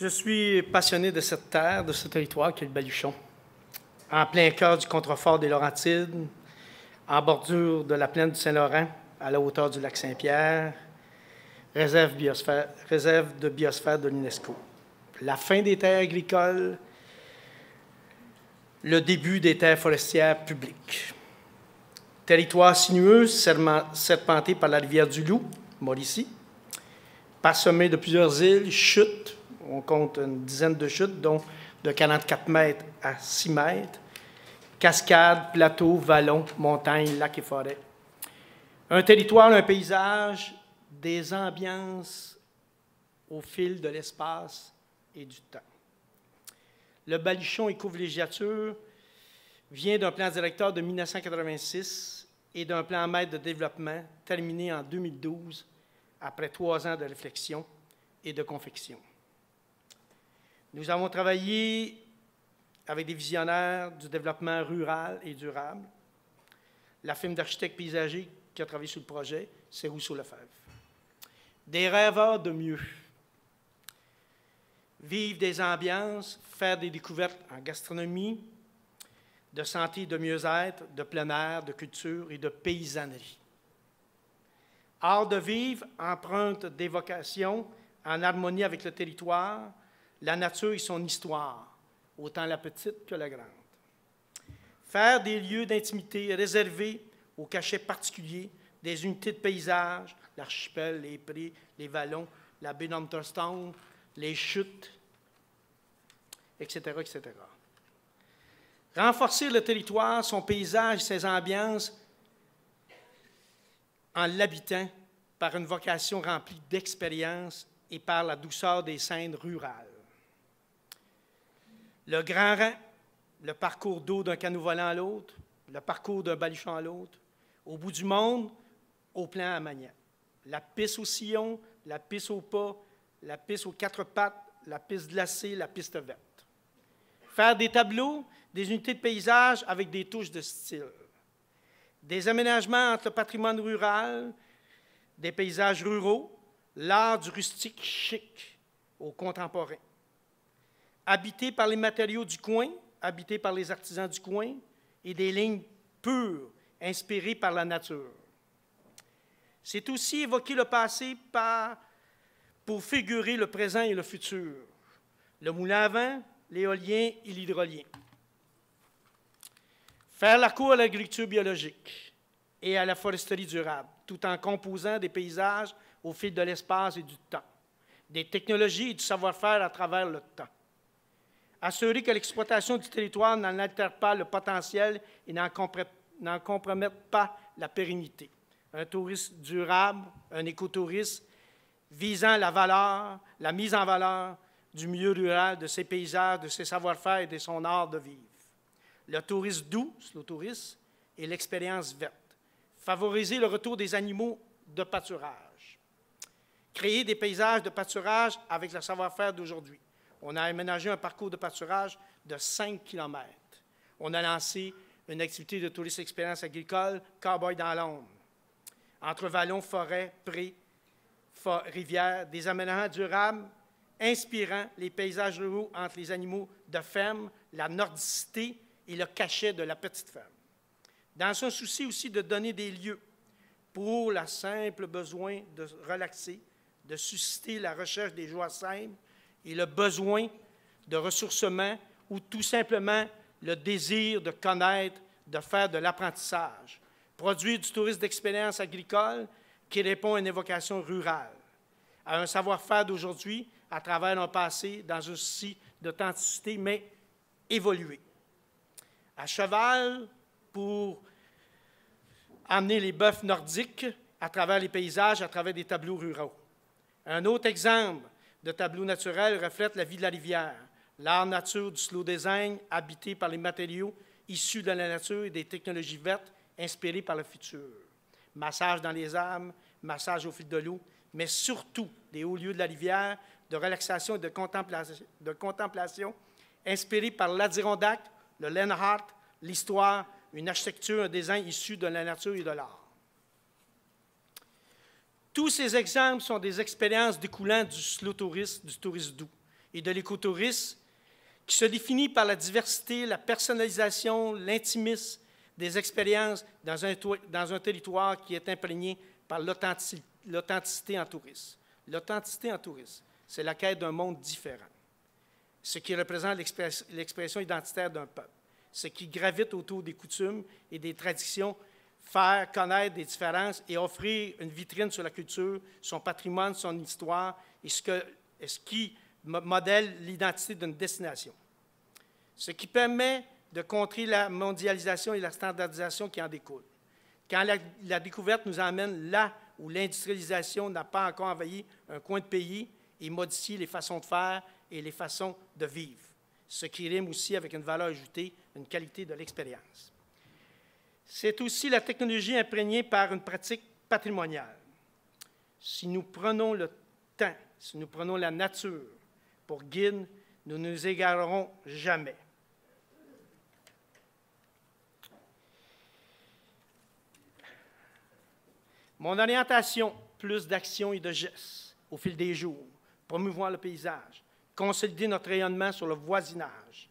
Je suis passionné de cette terre, de ce territoire qui est le Baluchon. En plein cœur du contrefort des Laurentides, en bordure de la plaine du Saint-Laurent, à la hauteur du lac Saint-Pierre, réserve de biosphère de l'UNESCO. La fin des terres agricoles, le début des terres forestières publiques. Territoire sinueux, serpenté par la rivière du Loup, Mauricie, parsemé de plusieurs îles, chutes, on compte une dizaine de chutes, dont de 44 mètres à 6 mètres, cascades, plateaux, vallons, montagnes, lacs et forêts. Un territoire, un paysage, des ambiances au fil de l'espace et du temps. Le Baluchon éco-villégiature vient d'un plan directeur de 1986 et d'un plan maître de développement terminé en 2012 après 3 ans de réflexion et de confection. Nous avons travaillé avec des visionnaires du développement rural et durable. La firme d'architectes paysagers qui a travaillé sur le projet, c'est Rousseau-Lefebvre. Des rêveurs de mieux. Vivre des ambiances, faire des découvertes en gastronomie, de santé, de mieux-être, de plein air, de culture et de paysannerie. Art de vivre, empreinte d'évocation, en harmonie avec le territoire, la nature et son histoire, autant la petite que la grande. Faire des lieux d'intimité réservés aux cachets particuliers, des unités de paysage, l'archipel, les prés, les vallons, la baie d'Understone, les chutes, etc., etc. Renforcer le territoire, son paysage, ses ambiances, en l'habitant par une vocation remplie d'expérience et par la douceur des scènes rurales. Le grand rang, le parcours d'eau d'un canot volant à l'autre, le parcours d'un baluchon à l'autre, au bout du monde, au plan à Magnan. La piste au sillon, la piste au pas, la piste aux 4 pattes, la piste glacée, la piste verte. Faire des tableaux, des unités de paysage avec des touches de style. Des aménagements entre le patrimoine rural, des paysages ruraux, l'art du rustique chic au contemporain. Habité par les matériaux du coin, habité par les artisans du coin, et des lignes pures, inspirées par la nature. C'est aussi évoquer le passé pour figurer le présent et le futur. Le moulin à vent, l'éolien et l'hydrolien. Faire la cour à l'agriculture biologique et à la foresterie durable, tout en composant des paysages au fil de l'espace et du temps, des technologies et du savoir-faire à travers le temps. Assurer que l'exploitation du territoire n'en altère pas le potentiel et n'en compromette pas la pérennité. Un tourisme durable, un écotourisme visant la valeur, la mise en valeur du milieu rural, de ses paysages, de ses savoir-faire et de son art de vivre. Le tourisme doux, slow tourisme, et l'expérience verte. Favoriser le retour des animaux de pâturage. Créer des paysages de pâturage avec le savoir-faire d'aujourd'hui. On a aménagé un parcours de pâturage de 5 km. On a lancé une activité de tourisme expérience agricole, Cowboy dans l'ombre. Entre vallons, forêts, prés, rivières, des aménagements durables, inspirant les paysages ruraux entre les animaux de ferme, la nordicité et le cachet de la petite ferme. Dans un souci aussi de donner des lieux pour le simple besoin de relaxer, de susciter la recherche des joies simples et le besoin de ressourcement ou tout simplement le désir de connaître, de faire de l'apprentissage. Produire du tourisme d'expérience agricole qui répond à une évocation rurale, à un savoir-faire d'aujourd'hui à travers un passé dans un souci d'authenticité, mais évolué. À cheval pour amener les bœufs nordiques à travers les paysages, à travers des tableaux ruraux. Un autre exemple de tableau naturel reflète la vie de la rivière, l'art nature du slow design habité par les matériaux issus de la nature et des technologies vertes inspirées par le futur. Massage dans les arbres, massage au fil de l'eau, mais surtout des hauts lieux de la rivière, de relaxation et de contemplation inspirés par l'Adirondack, le Lenhart, l'histoire, une architecture, un design issu de la nature et de l'art. Tous ces exemples sont des expériences découlant du slow tourisme, du tourisme doux, et de l'écotourisme, qui se définit par la diversité, la personnalisation, l'intimisme des expériences dans un territoire qui est imprégné par l'authenticité en tourisme. L'authenticité en tourisme, c'est la quête d'un monde différent, ce qui représente l'expression identitaire d'un peuple, ce qui gravite autour des coutumes et des traditions, faire connaître des différences et offrir une vitrine sur la culture, son patrimoine, son histoire et ce qui modèle l'identité d'une destination. Ce qui permet de contrer la mondialisation et la standardisation qui en découle. Quand la découverte nous emmène là où l'industrialisation n'a pas encore envahi un coin de pays et modifie les façons de faire et les façons de vivre, ce qui rime aussi avec une valeur ajoutée, une qualité de l'expérience. C'est aussi la technologie imprégnée par une pratique patrimoniale. Si nous prenons le temps, si nous prenons la nature pour guide, nous ne nous égarerons jamais. Mon orientation, plus d'action et de gestes au fil des jours, promouvoir le paysage, consolider notre rayonnement sur le voisinage,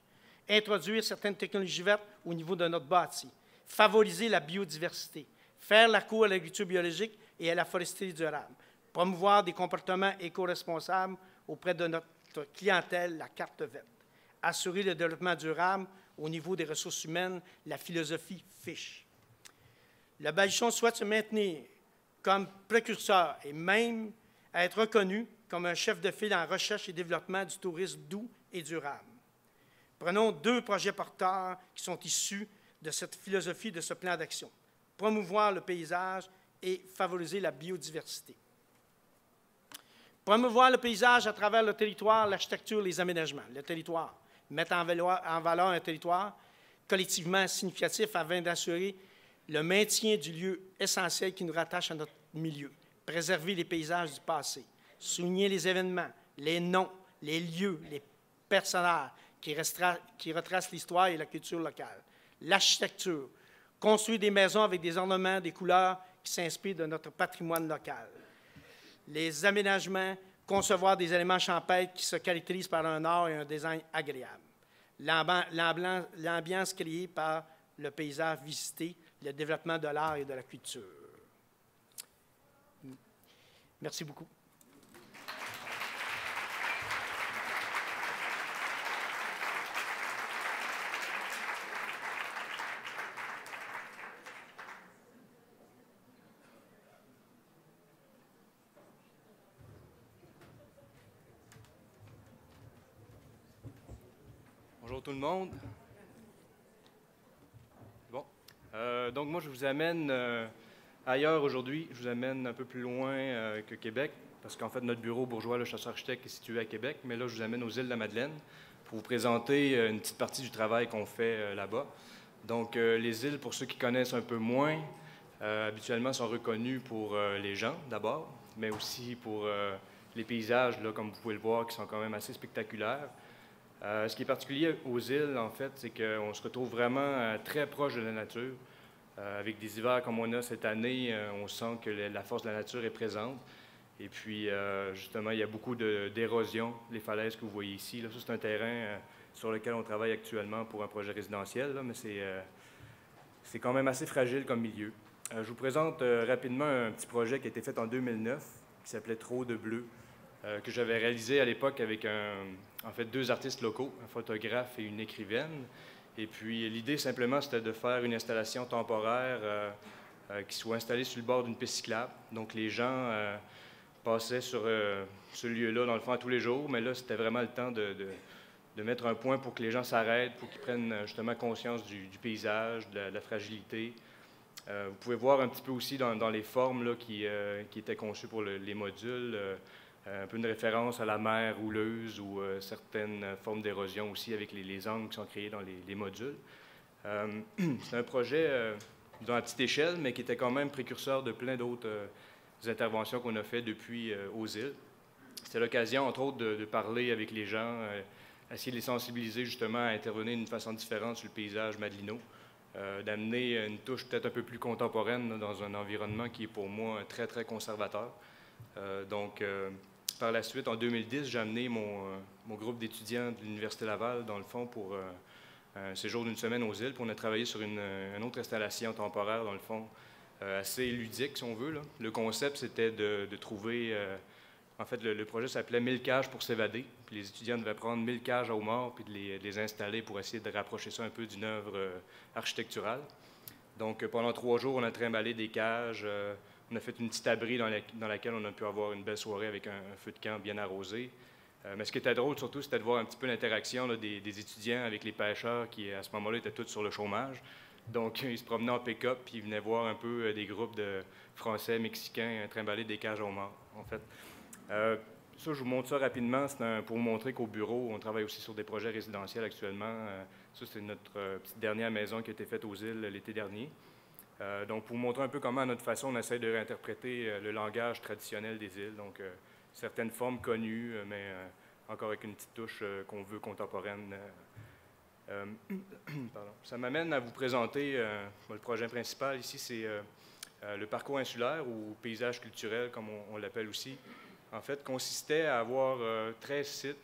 introduire certaines technologies vertes au niveau de notre bâti, favoriser la biodiversité, faire la cour à l'agriculture biologique et à la foresterie durable, promouvoir des comportements éco-responsables auprès de notre clientèle, la carte verte, assurer le développement durable au niveau des ressources humaines, la philosophie FISH. Le Baluchon souhaite se maintenir comme précurseur et même être reconnu comme un chef de file en recherche et développement du tourisme doux et durable. Prenons 2 projets porteurs qui sont issus de cette philosophie, de ce plan d'action. Promouvoir le paysage et favoriser la biodiversité. Promouvoir le paysage à travers le territoire, l'architecture, les aménagements. Le territoire, mettre en valeur un territoire collectivement significatif afin d'assurer le maintien du lieu essentiel qui nous rattache à notre milieu. Préserver les paysages du passé. Souligner les événements, les noms, les lieux, les personnages qui retracent l'histoire et la culture locale. L'architecture, construire des maisons avec des ornements, des couleurs qui s'inspirent de notre patrimoine local. Les aménagements, concevoir des éléments champêtres qui se caractérisent par un art et un design agréable. L'ambiance créée par le paysage visité, le développement de l'art et de la culture. Merci beaucoup. Bonjour tout le monde. Bon, donc moi je vous amène ailleurs aujourd'hui. Je vous amène un peu plus loin que Québec, parce qu'en fait notre bureau Bourgeois, le chasseur architecte, est situé à Québec, mais là je vous amène aux îles de la Madeleine pour vous présenter une petite partie du travail qu'on fait là-bas. Donc les îles, pour ceux qui connaissent un peu moins, habituellement sont reconnues pour les gens d'abord, mais aussi pour les paysages, là, comme vous pouvez le voir, qui sont quand même assez spectaculaires. Ce qui est particulier aux îles, en fait, c'est qu'on se retrouve vraiment très proche de la nature. Avec des hivers comme on a cette année, on sent que la force de la nature est présente. Et puis, justement, il y a beaucoup d'érosion, les falaises que vous voyez ici. Là, ça, c'est un terrain sur lequel on travaille actuellement pour un projet résidentiel, là, mais c'est quand même assez fragile comme milieu. Je vous présente rapidement un petit projet qui a été fait en 2009, qui s'appelait Trop de bleu, que j'avais réalisé à l'époque avec en fait 2 artistes locaux, un photographe et une écrivaine. Et puis l'idée simplement c'était de faire une installation temporaire qui soit installée sur le bord d'une piste cyclable. Donc les gens passaient sur ce lieu-là dans le fond à tous les jours, mais là c'était vraiment le temps de mettre un point pour que les gens s'arrêtent, pour qu'ils prennent justement conscience du paysage, de la fragilité. Vous pouvez voir un petit peu aussi dans les formes là, qui étaient conçues pour les modules, un peu une référence à la mer houleuse ou certaines formes d'érosion aussi avec les angles qui sont créés dans les modules. C'est un projet à petite échelle, mais qui était quand même précurseur de plein d'autres interventions qu'on a fait depuis aux îles. C'était l'occasion, entre autres, de parler avec les gens, essayer de les sensibiliser justement à intervenir d'une façon différente sur le paysage madelinois, d'amener une touche peut-être un peu plus contemporaine là, dans un environnement qui est pour moi très, très conservateur. Par la suite, en 2010, j'ai amené mon groupe d'étudiants de l'Université Laval, dans le fond, pour un séjour d'une semaine aux îles. Puis on a travaillé sur une autre installation temporaire, dans le fond, assez ludique, si on veut, là. Le concept, c'était de trouver... en fait, le projet s'appelait 1000 cages pour s'évader. Puis les étudiants devaient prendre 1000 cages à homards puis de les installer pour essayer de rapprocher ça un peu d'une œuvre architecturale. Donc, pendant 3 jours, on a trimballé des cages. On a fait une petite abri dans laquelle on a pu avoir une belle soirée avec un feu de camp bien arrosé. Mais ce qui était drôle, surtout, c'était de voir un petit peu l'interaction des étudiants avec les pêcheurs qui, à ce moment-là, étaient tous sur le chômage. Donc, ils se promenaient en pick-up puis ils venaient voir un peu des groupes de Français, Mexicains trimballer des cages à homards, en fait. Ça, je vous montre ça rapidement. C'est pour vous montrer qu'au bureau, on travaille aussi sur des projets résidentiels actuellement. Ça, c'est notre petite dernière maison qui a été faite aux îles l'été dernier. Donc, pour vous montrer un peu comment, à notre façon, on essaie de réinterpréter le langage traditionnel des îles. Donc, certaines formes connues, mais encore avec une petite touche qu'on veut contemporaine. Ça m'amène à vous présenter le projet principal. Ici, c'est le parcours insulaire ou paysage culturel, comme on l'appelle aussi. En fait, consistait à avoir 13 sites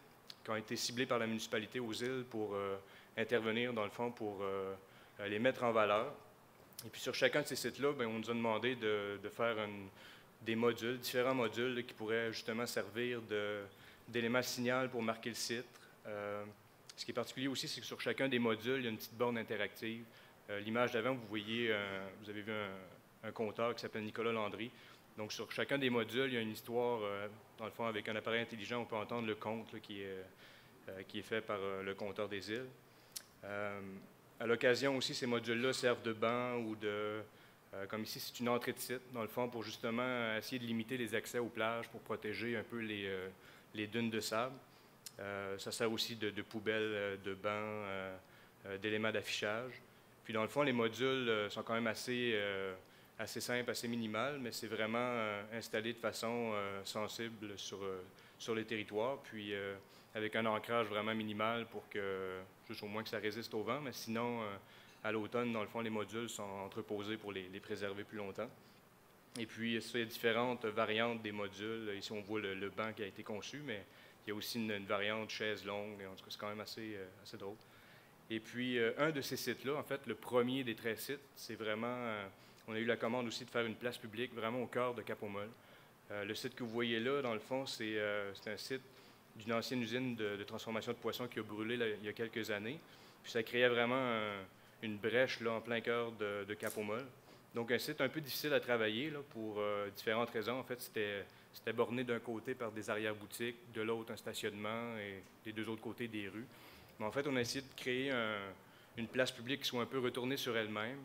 qui ont été ciblés par la municipalité aux îles pour intervenir, dans le fond, pour les mettre en valeur. Et puis, sur chacun de ces sites-là, bien, on nous a demandé de faire des modules, différents modules là, qui pourraient justement servir d'éléments signal pour marquer le site. Ce qui est particulier aussi, c'est que sur chacun des modules, il y a une petite borne interactive. L'image d'avant, vous voyez, vous avez vu un compteur qui s'appelle Nicolas Landry. Donc, sur chacun des modules, il y a une histoire, dans le fond, avec un appareil intelligent, on peut entendre le compte là, qui est fait par le compteur des îles. À l'occasion aussi, ces modules-là servent de banc ou comme ici, c'est une entrée de site, dans le fond, pour justement essayer de limiter les accès aux plages pour protéger un peu les dunes de sable. Ça sert aussi de poubelles, de bancs, d'éléments d'affichage. Puis, dans le fond, les modules sont quand même assez simple, assez minimal, mais c'est vraiment installé de façon sensible sur les territoires, puis avec un ancrage vraiment minimal pour que, juste au moins que ça résiste au vent, mais sinon, à l'automne, dans le fond, les modules sont entreposés pour les préserver plus longtemps. Et puis, il y a différentes variantes des modules. Ici, on voit le banc qui a été conçu, mais il y a aussi une variante chaise longue. En tout cas, c'est quand même assez drôle. Et puis, un de ces sites-là, en fait, le premier des 13 sites, c'est vraiment... on a eu la commande aussi de faire une place publique vraiment au cœur de Cap-aux-Molles. Le site que vous voyez là, dans le fond, c'est un site d'une ancienne usine de transformation de poissons qui a brûlé là, il y a quelques années. Puis ça créait vraiment une brèche là, en plein cœur de Cap-aux-Molles. Donc un site un peu difficile à travailler là, pour différentes raisons. En fait, c'était borné d'un côté par des arrière-boutiques, de l'autre un stationnement et des deux autres côtés des rues. Mais en fait, on a essayé de créer une place publique qui soit un peu retournée sur elle-même,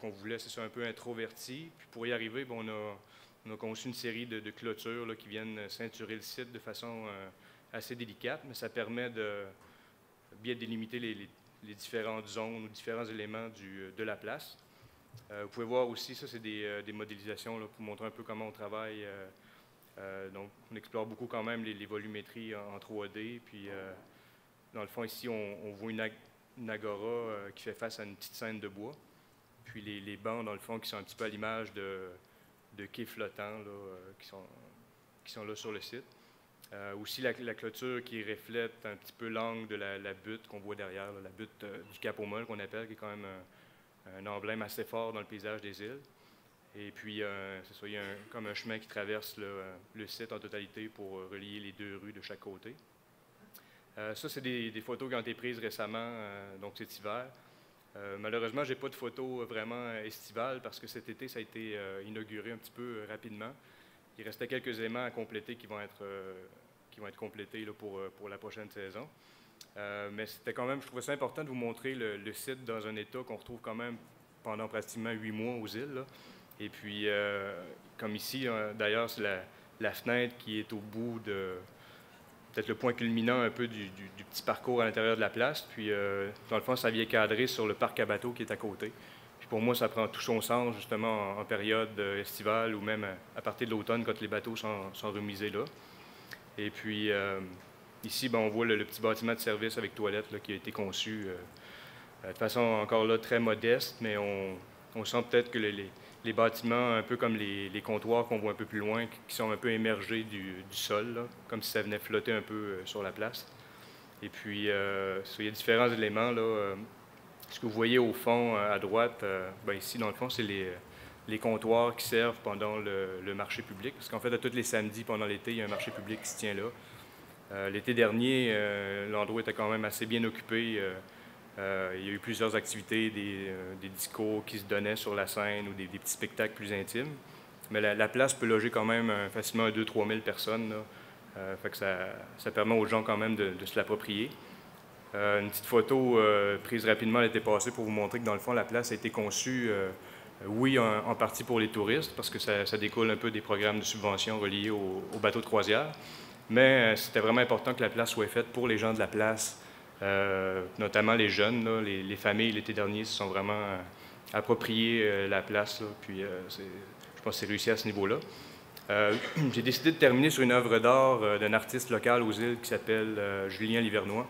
qu'on voulait, c'est ça, un peu introverti. Puis pour y arriver, bon, on a conçu une série de clôtures là, qui viennent ceinturer le site de façon assez délicate, mais ça permet de bien délimiter les différentes zones ou différents éléments de la place. Vous pouvez voir aussi, ça, c'est des modélisations là, pour montrer un peu comment on travaille. Donc, on explore beaucoup quand même les volumétries en 3D. Puis, dans le fond, ici, on voit une agora qui fait face à une petite scène de bois. Puis les bancs, dans le fond, qui sont un petit peu à l'image de quais flottants là, qui sont là sur le site. Aussi la clôture qui reflète un petit peu l'angle de la butte qu'on voit derrière, là, la butte du Cap-aux-Molles qu'on appelle, qui est quand même un emblème assez fort dans le paysage des îles. Et puis, c'est ça, il y a comme un chemin qui traverse le site en totalité pour relier les deux rues de chaque côté. Ça, c'est des photos qui ont été prises récemment, donc cet hiver. Malheureusement, je n'ai pas de photos vraiment estivales parce que cet été, ça a été inauguré un petit peu rapidement. Il restait quelques éléments à compléter qui vont être complétés là, pour la prochaine saison. Mais c'était quand même, je trouvais ça important de vous montrer le site dans un état qu'on retrouve quand même pendant pratiquement 8 mois aux îles. Là. Et puis, comme ici, d'ailleurs, c'est la fenêtre qui est au bout de... peut-être le point culminant un peu du petit parcours à l'intérieur de la place. Puis, dans le fond, ça vient cadrer sur le parc à bateaux qui est à côté. Puis pour moi, ça prend tout son sens, justement, en période estivale ou même à partir de l'automne, quand les bateaux sont remisés là. Et puis, ici, ben, on voit le petit bâtiment de service avec toilette là, qui a été conçu de façon encore là très modeste, mais On sent peut-être que les bâtiments, un peu comme les comptoirs qu'on voit un peu plus loin, qui sont un peu émergés du sol, là, comme si ça venait flotter un peu sur la place. Et puis, il y a différents éléments. Là, ce que vous voyez au fond, à droite, ben ici, dans le fond, c'est les comptoirs qui servent pendant le marché public. Parce qu'en fait, à tous les samedis pendant l'été, il y a un marché public qui se tient là. L'été dernier, l'endroit était quand même assez bien occupé. Il y a eu plusieurs activités, des discours qui se donnaient sur la scène ou des petits spectacles plus intimes. Mais la place peut loger quand même facilement 2-3 000 personnes. Là. Fait que ça permet aux gens quand même de se l'approprier. Une petite photo prise rapidement l'été passé pour vous montrer que dans le fond, la place a été conçue, oui, en partie pour les touristes, parce que ça découle un peu des programmes de subvention reliés aux bateaux de croisière. Mais c'était vraiment important que la place soit faite pour les gens de la place, notamment les jeunes. Là, les familles, l'été dernier, se sont vraiment appropriées la place. Là, puis je pense que c'est réussi à ce niveau-là. J'ai décidé de terminer sur une œuvre d'art d'un artiste local aux îles qui s'appelle Julien Livernois,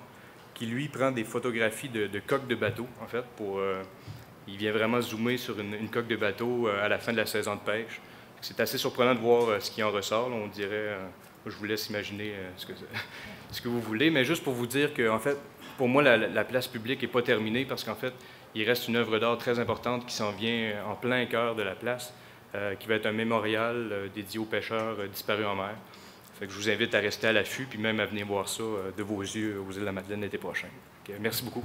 qui, lui, prend des photographies de coques de bateau, en fait, il vient vraiment zoomer sur une coque de bateau à la fin de la saison de pêche. C'est assez surprenant de voir ce qui en ressort, là, on dirait, je vous laisse imaginer ce que vous voulez, mais juste pour vous dire que, en fait, pour moi, la place publique n'est pas terminée parce qu'en fait, il reste une œuvre d'art très importante qui s'en vient en plein cœur de la place, qui va être un mémorial dédié aux pêcheurs disparus en mer. Fait que je vous invite à rester à l'affût, puis même à venir voir ça de vos yeux aux îles de la Madeleine l'été prochain. Merci beaucoup.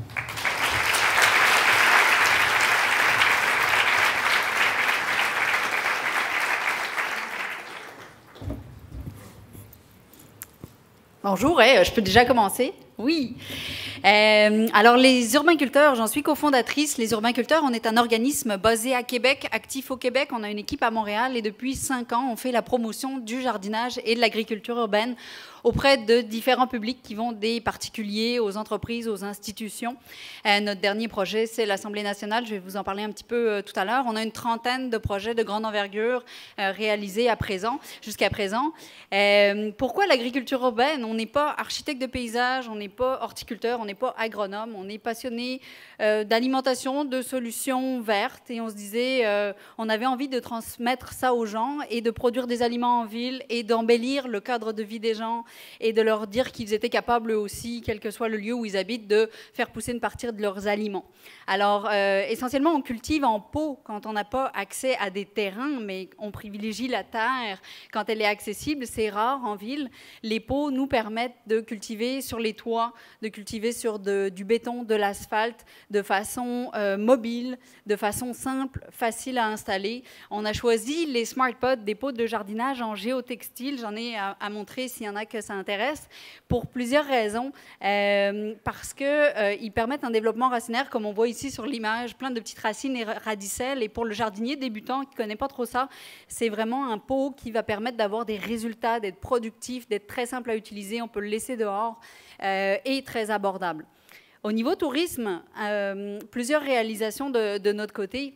Bonjour, je peux déjà commencer? Oui. Alors, les Urbainculteurs, j'en suis cofondatrice. Les Urbainculteurs, on est un organisme basé à Québec, actif au Québec. On a une équipe à Montréal et depuis 5 ans, on fait la promotion du jardinage et de l'agriculture urbaine auprès de différents publics qui vont des particuliers aux entreprises, aux institutions. Notre dernier projet, c'est l'Assemblée nationale. Je vais vous en parler un petit peu tout à l'heure. On a une trentaine de projets de grande envergure réalisés jusqu'à présent. Pourquoi l'agriculture urbaine? On n'est pas architecte de paysage, on n'est pas horticulteur, on n'est pas agronome, on est passionné d'alimentation, de solutions vertes. Et on se disait, on avait envie de transmettre ça aux gens et de produire des aliments en ville et d'embellir le cadre de vie des gens et de leur dire qu'ils étaient capables aussi, quel que soit le lieu où ils habitent, de faire pousser une partie de leurs aliments. Alors, essentiellement, on cultive en pot quand on n'a pas accès à des terrains, mais on privilégie la terre quand elle est accessible. C'est rare en ville. Les pots nous permettent de cultiver sur les toits, de cultiver sur du béton, de l'asphalte, de façon mobile, de façon simple, facile à installer. On a choisi les Smart Pots, des pots de jardinage en géotextile. J'en ai à montrer s'il y en a que ça intéresse, pour plusieurs raisons. Parce qu'ils permettent un développement racinaire, comme on voit ici sur l'image, plein de petites racines et radicelles. Et pour le jardinier débutant qui ne connaît pas trop ça, c'est vraiment un pot qui va permettre d'avoir des résultats, d'être productif, d'être très simple à utiliser. On peut le laisser dehors et très abordable. Au niveau tourisme, plusieurs réalisations de notre côté.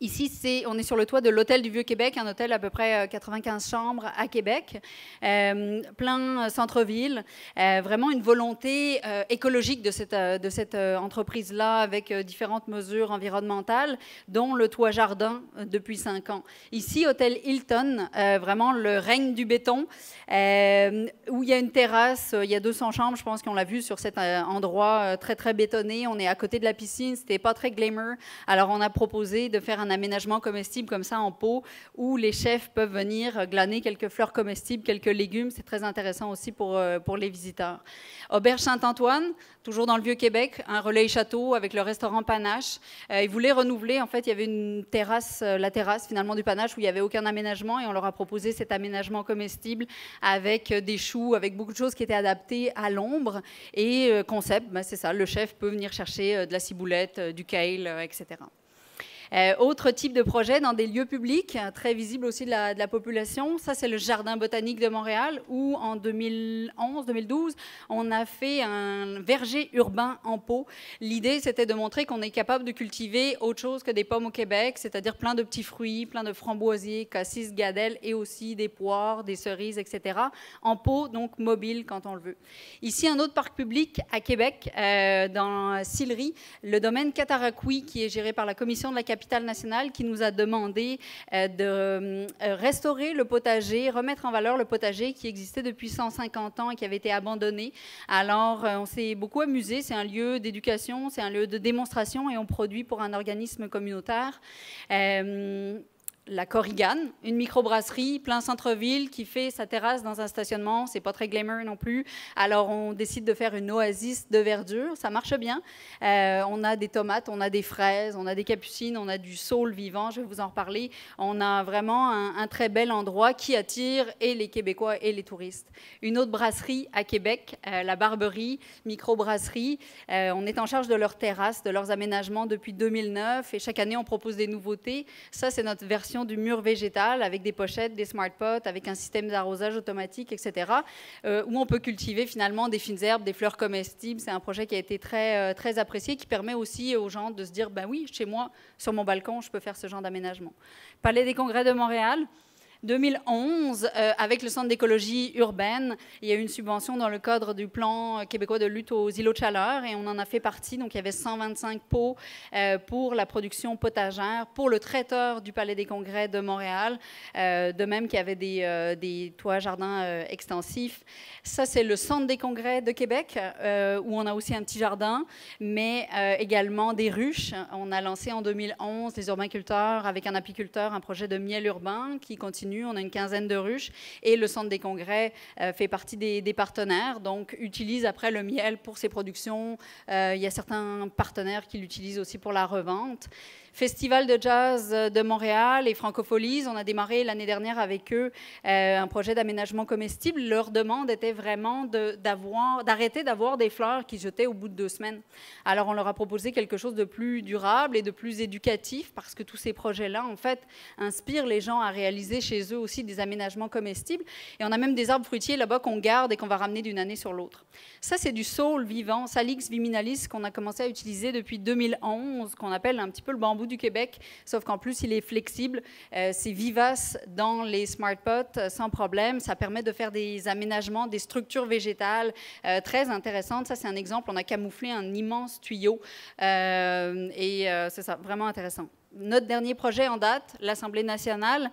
Ici, on est sur le toit de l'hôtel du Vieux-Québec, un hôtel à peu près 95 chambres à Québec, plein centre-ville, vraiment une volonté écologique de cette entreprise-là avec différentes mesures environnementales, dont le toit jardin depuis 5 ans. Ici, hôtel Hilton, vraiment le règne du béton, où il y a une terrasse, il y a 200 chambres, je pense qu'on l'a vu sur cet endroit très, très bétonné. On est à côté de la piscine, c'était pas très glamour, alors on a proposé de faire un aménagement comestible comme ça en pot où les chefs peuvent venir glaner quelques fleurs comestibles, quelques légumes. C'est très intéressant aussi pour les visiteurs. Auberge Saint-Antoine, toujours dans le Vieux-Québec, un relais château avec le restaurant Panache. Ils voulaient renouveler, en fait, il y avait une terrasse, la terrasse finalement du Panache où il n'y avait aucun aménagement et on leur a proposé cet aménagement comestible avec des choux, avec beaucoup de choses qui étaient adaptées à l'ombre. Et concept, ben, c'est ça, le chef peut venir chercher de la ciboulette, du kale, etc. Autre type de projet dans des lieux publics, très visible aussi de la population, ça c'est le Jardin botanique de Montréal, où en 2011-2012, on a fait un verger urbain en pot. L'idée, c'était de montrer qu'on est capable de cultiver autre chose que des pommes au Québec, c'est-à-dire plein de petits fruits, plein de framboisiers, cassis, gadelles, et aussi des poires, des cerises, etc. En pot, donc mobile quand on le veut. Ici, un autre parc public à Québec, dans Sillery, le domaine Cataraqui, qui est géré par la Commission de la capitale, capitale nationale qui nous a demandé de restaurer le potager, remettre en valeur le potager qui existait depuis 150 ans et qui avait été abandonné. Alors, on s'est beaucoup amusé. C'est un lieu d'éducation, c'est un lieu de démonstration et on produit pour un organisme communautaire. La Korrigan, une microbrasserie plein centre-ville qui fait sa terrasse dans un stationnement. C'est pas très glamour non plus. Alors, on décide de faire une oasis de verdure. Ça marche bien. On a des tomates, on a des fraises, on a des capucines, on a du saule vivant. Je vais vous en reparler. On a vraiment un très bel endroit qui attire et les Québécois et les touristes. Une autre brasserie à Québec, la Barberie, microbrasserie. On est en charge de leurs terrasses, de leurs aménagements depuis 2009 et chaque année, on propose des nouveautés. Ça, c'est notre version du mur végétal avec des pochettes, des smart pots, avec un système d'arrosage automatique, etc., où on peut cultiver finalement des fines herbes, des fleurs comestibles. C'est un projet qui a été très, très apprécié, qui permet aussi aux gens de se dire, ben oui, chez moi, sur mon balcon, je peux faire ce genre d'aménagement. Palais des Congrès de Montréal. 2011, avec le Centre d'écologie urbaine, il y a eu une subvention dans le cadre du plan québécois de lutte aux îlots de chaleur et on en a fait partie. Donc, il y avait 125 pots pour la production potagère, pour le traiteur du Palais des Congrès de Montréal, de même qu'il y avait des toits jardins extensifs. Ça, c'est le Centre des Congrès de Québec, où on a aussi un petit jardin, mais également des ruches. On a lancé en 2011, les urbainculteurs, avec un apiculteur, un projet de miel urbain qui continue. On a une quinzaine de ruches et le Centre des Congrès fait partie des partenaires, donc utilise après le miel pour ses productions. Il y a certains partenaires qui l'utilisent aussi pour la revente. Festival de jazz de Montréal et Francofolies, on a démarré l'année dernière avec eux un projet d'aménagement comestible. Leur demande était vraiment d'arrêter d'avoir des fleurs qui jetaient au bout de 2 semaines. Alors, on leur a proposé quelque chose de plus durable et de plus éducatif parce que tous ces projets-là, en fait, inspirent les gens à réaliser chez eux aussi des aménagements comestibles. Et on a même des arbres fruitiers là-bas qu'on garde et qu'on va ramener d'une année sur l'autre. Ça, c'est du saule vivant, Salix viminalis, qu'on a commencé à utiliser depuis 2011, qu'on appelle un petit peu le bambou du Québec, sauf qu'en plus, il est flexible. C'est vivace dans les smart pots sans problème. Ça permet de faire des aménagements, des structures végétales très intéressantes. Ça, c'est un exemple. On a camouflé un immense tuyau c'est ça, vraiment intéressant. Notre dernier projet en date, l'Assemblée nationale,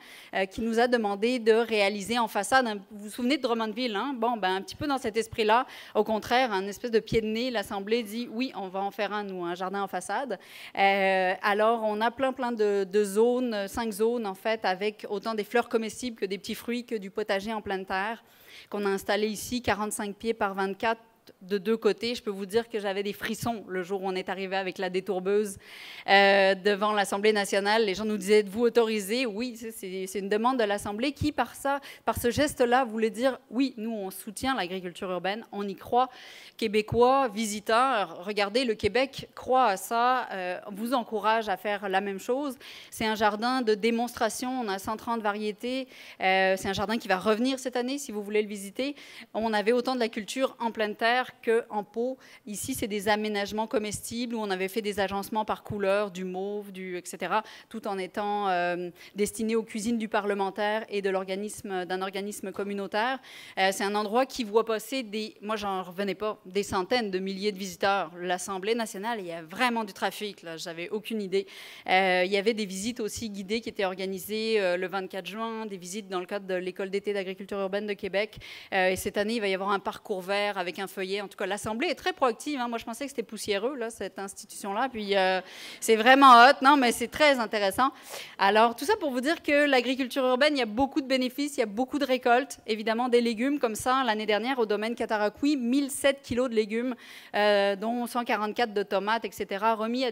qui nous a demandé de réaliser en façade, vous vous souvenez de Drummondville, hein? Bon, ben, un petit peu dans cet esprit-là. Au contraire, un espèce de pied de nez, l'Assemblée dit, oui, on va en faire un jardin en façade. Alors, on a plein de zones, 5 zones, en fait, avec autant des fleurs comestibles que des petits fruits, que du potager en pleine terre, qu'on a installé ici, 45 pieds par 24, de 2 côtés. Je peux vous dire que j'avais des frissons le jour où on est arrivé avec la détourbeuse devant l'Assemblée nationale. Les gens nous disaient, êtes-vous autorisés? Oui, c'est une demande de l'Assemblée qui, par ce geste-là, voulait dire, oui, nous, on soutient l'agriculture urbaine, on y croit. Québécois, visiteurs, regardez, le Québec croit à ça, vous encourage à faire la même chose. C'est un jardin de démonstration, on a 130 variétés. C'est un jardin qui va revenir cette année, si vous voulez le visiter. On avait autant de la culture en pleine terre qu'en pot. Ici, c'est des aménagements comestibles où on avait fait des agencements par couleur, du mauve, etc., tout en étant destiné aux cuisines du parlementaire et d'un organisme communautaire. C'est un endroit qui voit passer moi, j'en revenais pas, des centaines de milliers de visiteurs. L'Assemblée nationale, il y a vraiment du trafic, là, j'avais aucune idée. Il y avait des visites aussi guidées qui étaient organisées le 24 juin, des visites dans le cadre de l'École d'été d'agriculture urbaine de Québec. Et cette année, il va y avoir un parcours vert avec un feuillet. En tout cas, l'Assemblée est très proactive. Hein. Moi, je pensais que c'était poussiéreux, là, cette institution-là. Puis, c'est vraiment hot. Non, mais c'est très intéressant. Alors, tout ça pour vous dire que l'agriculture urbaine, il y a beaucoup de bénéfices, il y a beaucoup de récoltes. Évidemment, des légumes comme ça. L'année dernière, au domaine Cataraqui, 1007 kilos de légumes, dont 144 de tomates, etc., remis à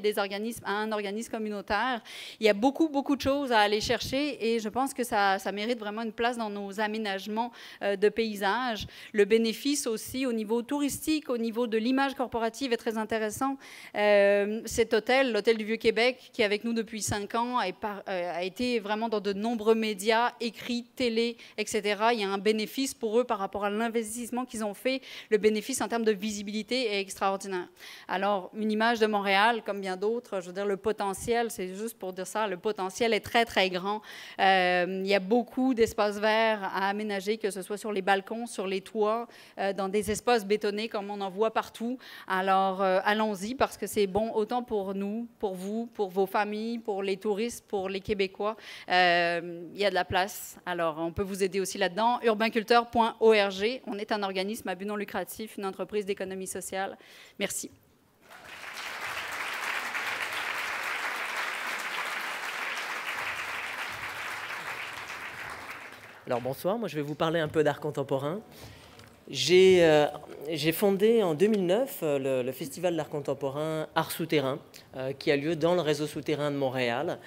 un organisme communautaire. Il y a beaucoup de choses à aller chercher et je pense que ça mérite vraiment une place dans nos aménagements de paysages. Le bénéfice aussi au niveau touristique, au niveau de l'image corporative est très intéressant. Cet hôtel, l'Hôtel du Vieux-Québec, qui est avec nous depuis 5 ans, a été vraiment dans de nombreux médias, écrits, télé, etc. Il y a un bénéfice pour eux par rapport à l'investissement qu'ils ont fait. Le bénéfice en termes de visibilité est extraordinaire. Alors, une image de Montréal, comme bien d'autres, je veux dire, le potentiel, c'est juste pour dire ça, le potentiel est très, très grand. Il y a beaucoup d'espaces verts à aménager, que ce soit sur les balcons, sur les toits, dans des espaces bétonnés bétonnées comme on en voit partout. Alors, allons-y parce que c'est bon autant pour nous, pour vous, pour vos familles, pour les touristes, pour les Québécois. Il y a de la place. Alors, on peut vous aider aussi là-dedans. urbainculteur.org. On est un organisme à but non lucratif, une entreprise d'économie sociale. Merci. Alors bonsoir, moi je vais vous parler un peu d'art contemporain. J'ai fondé en 2009 le Festival d'art contemporain Art Souterrain, qui a lieu dans le réseau souterrain de Montréal,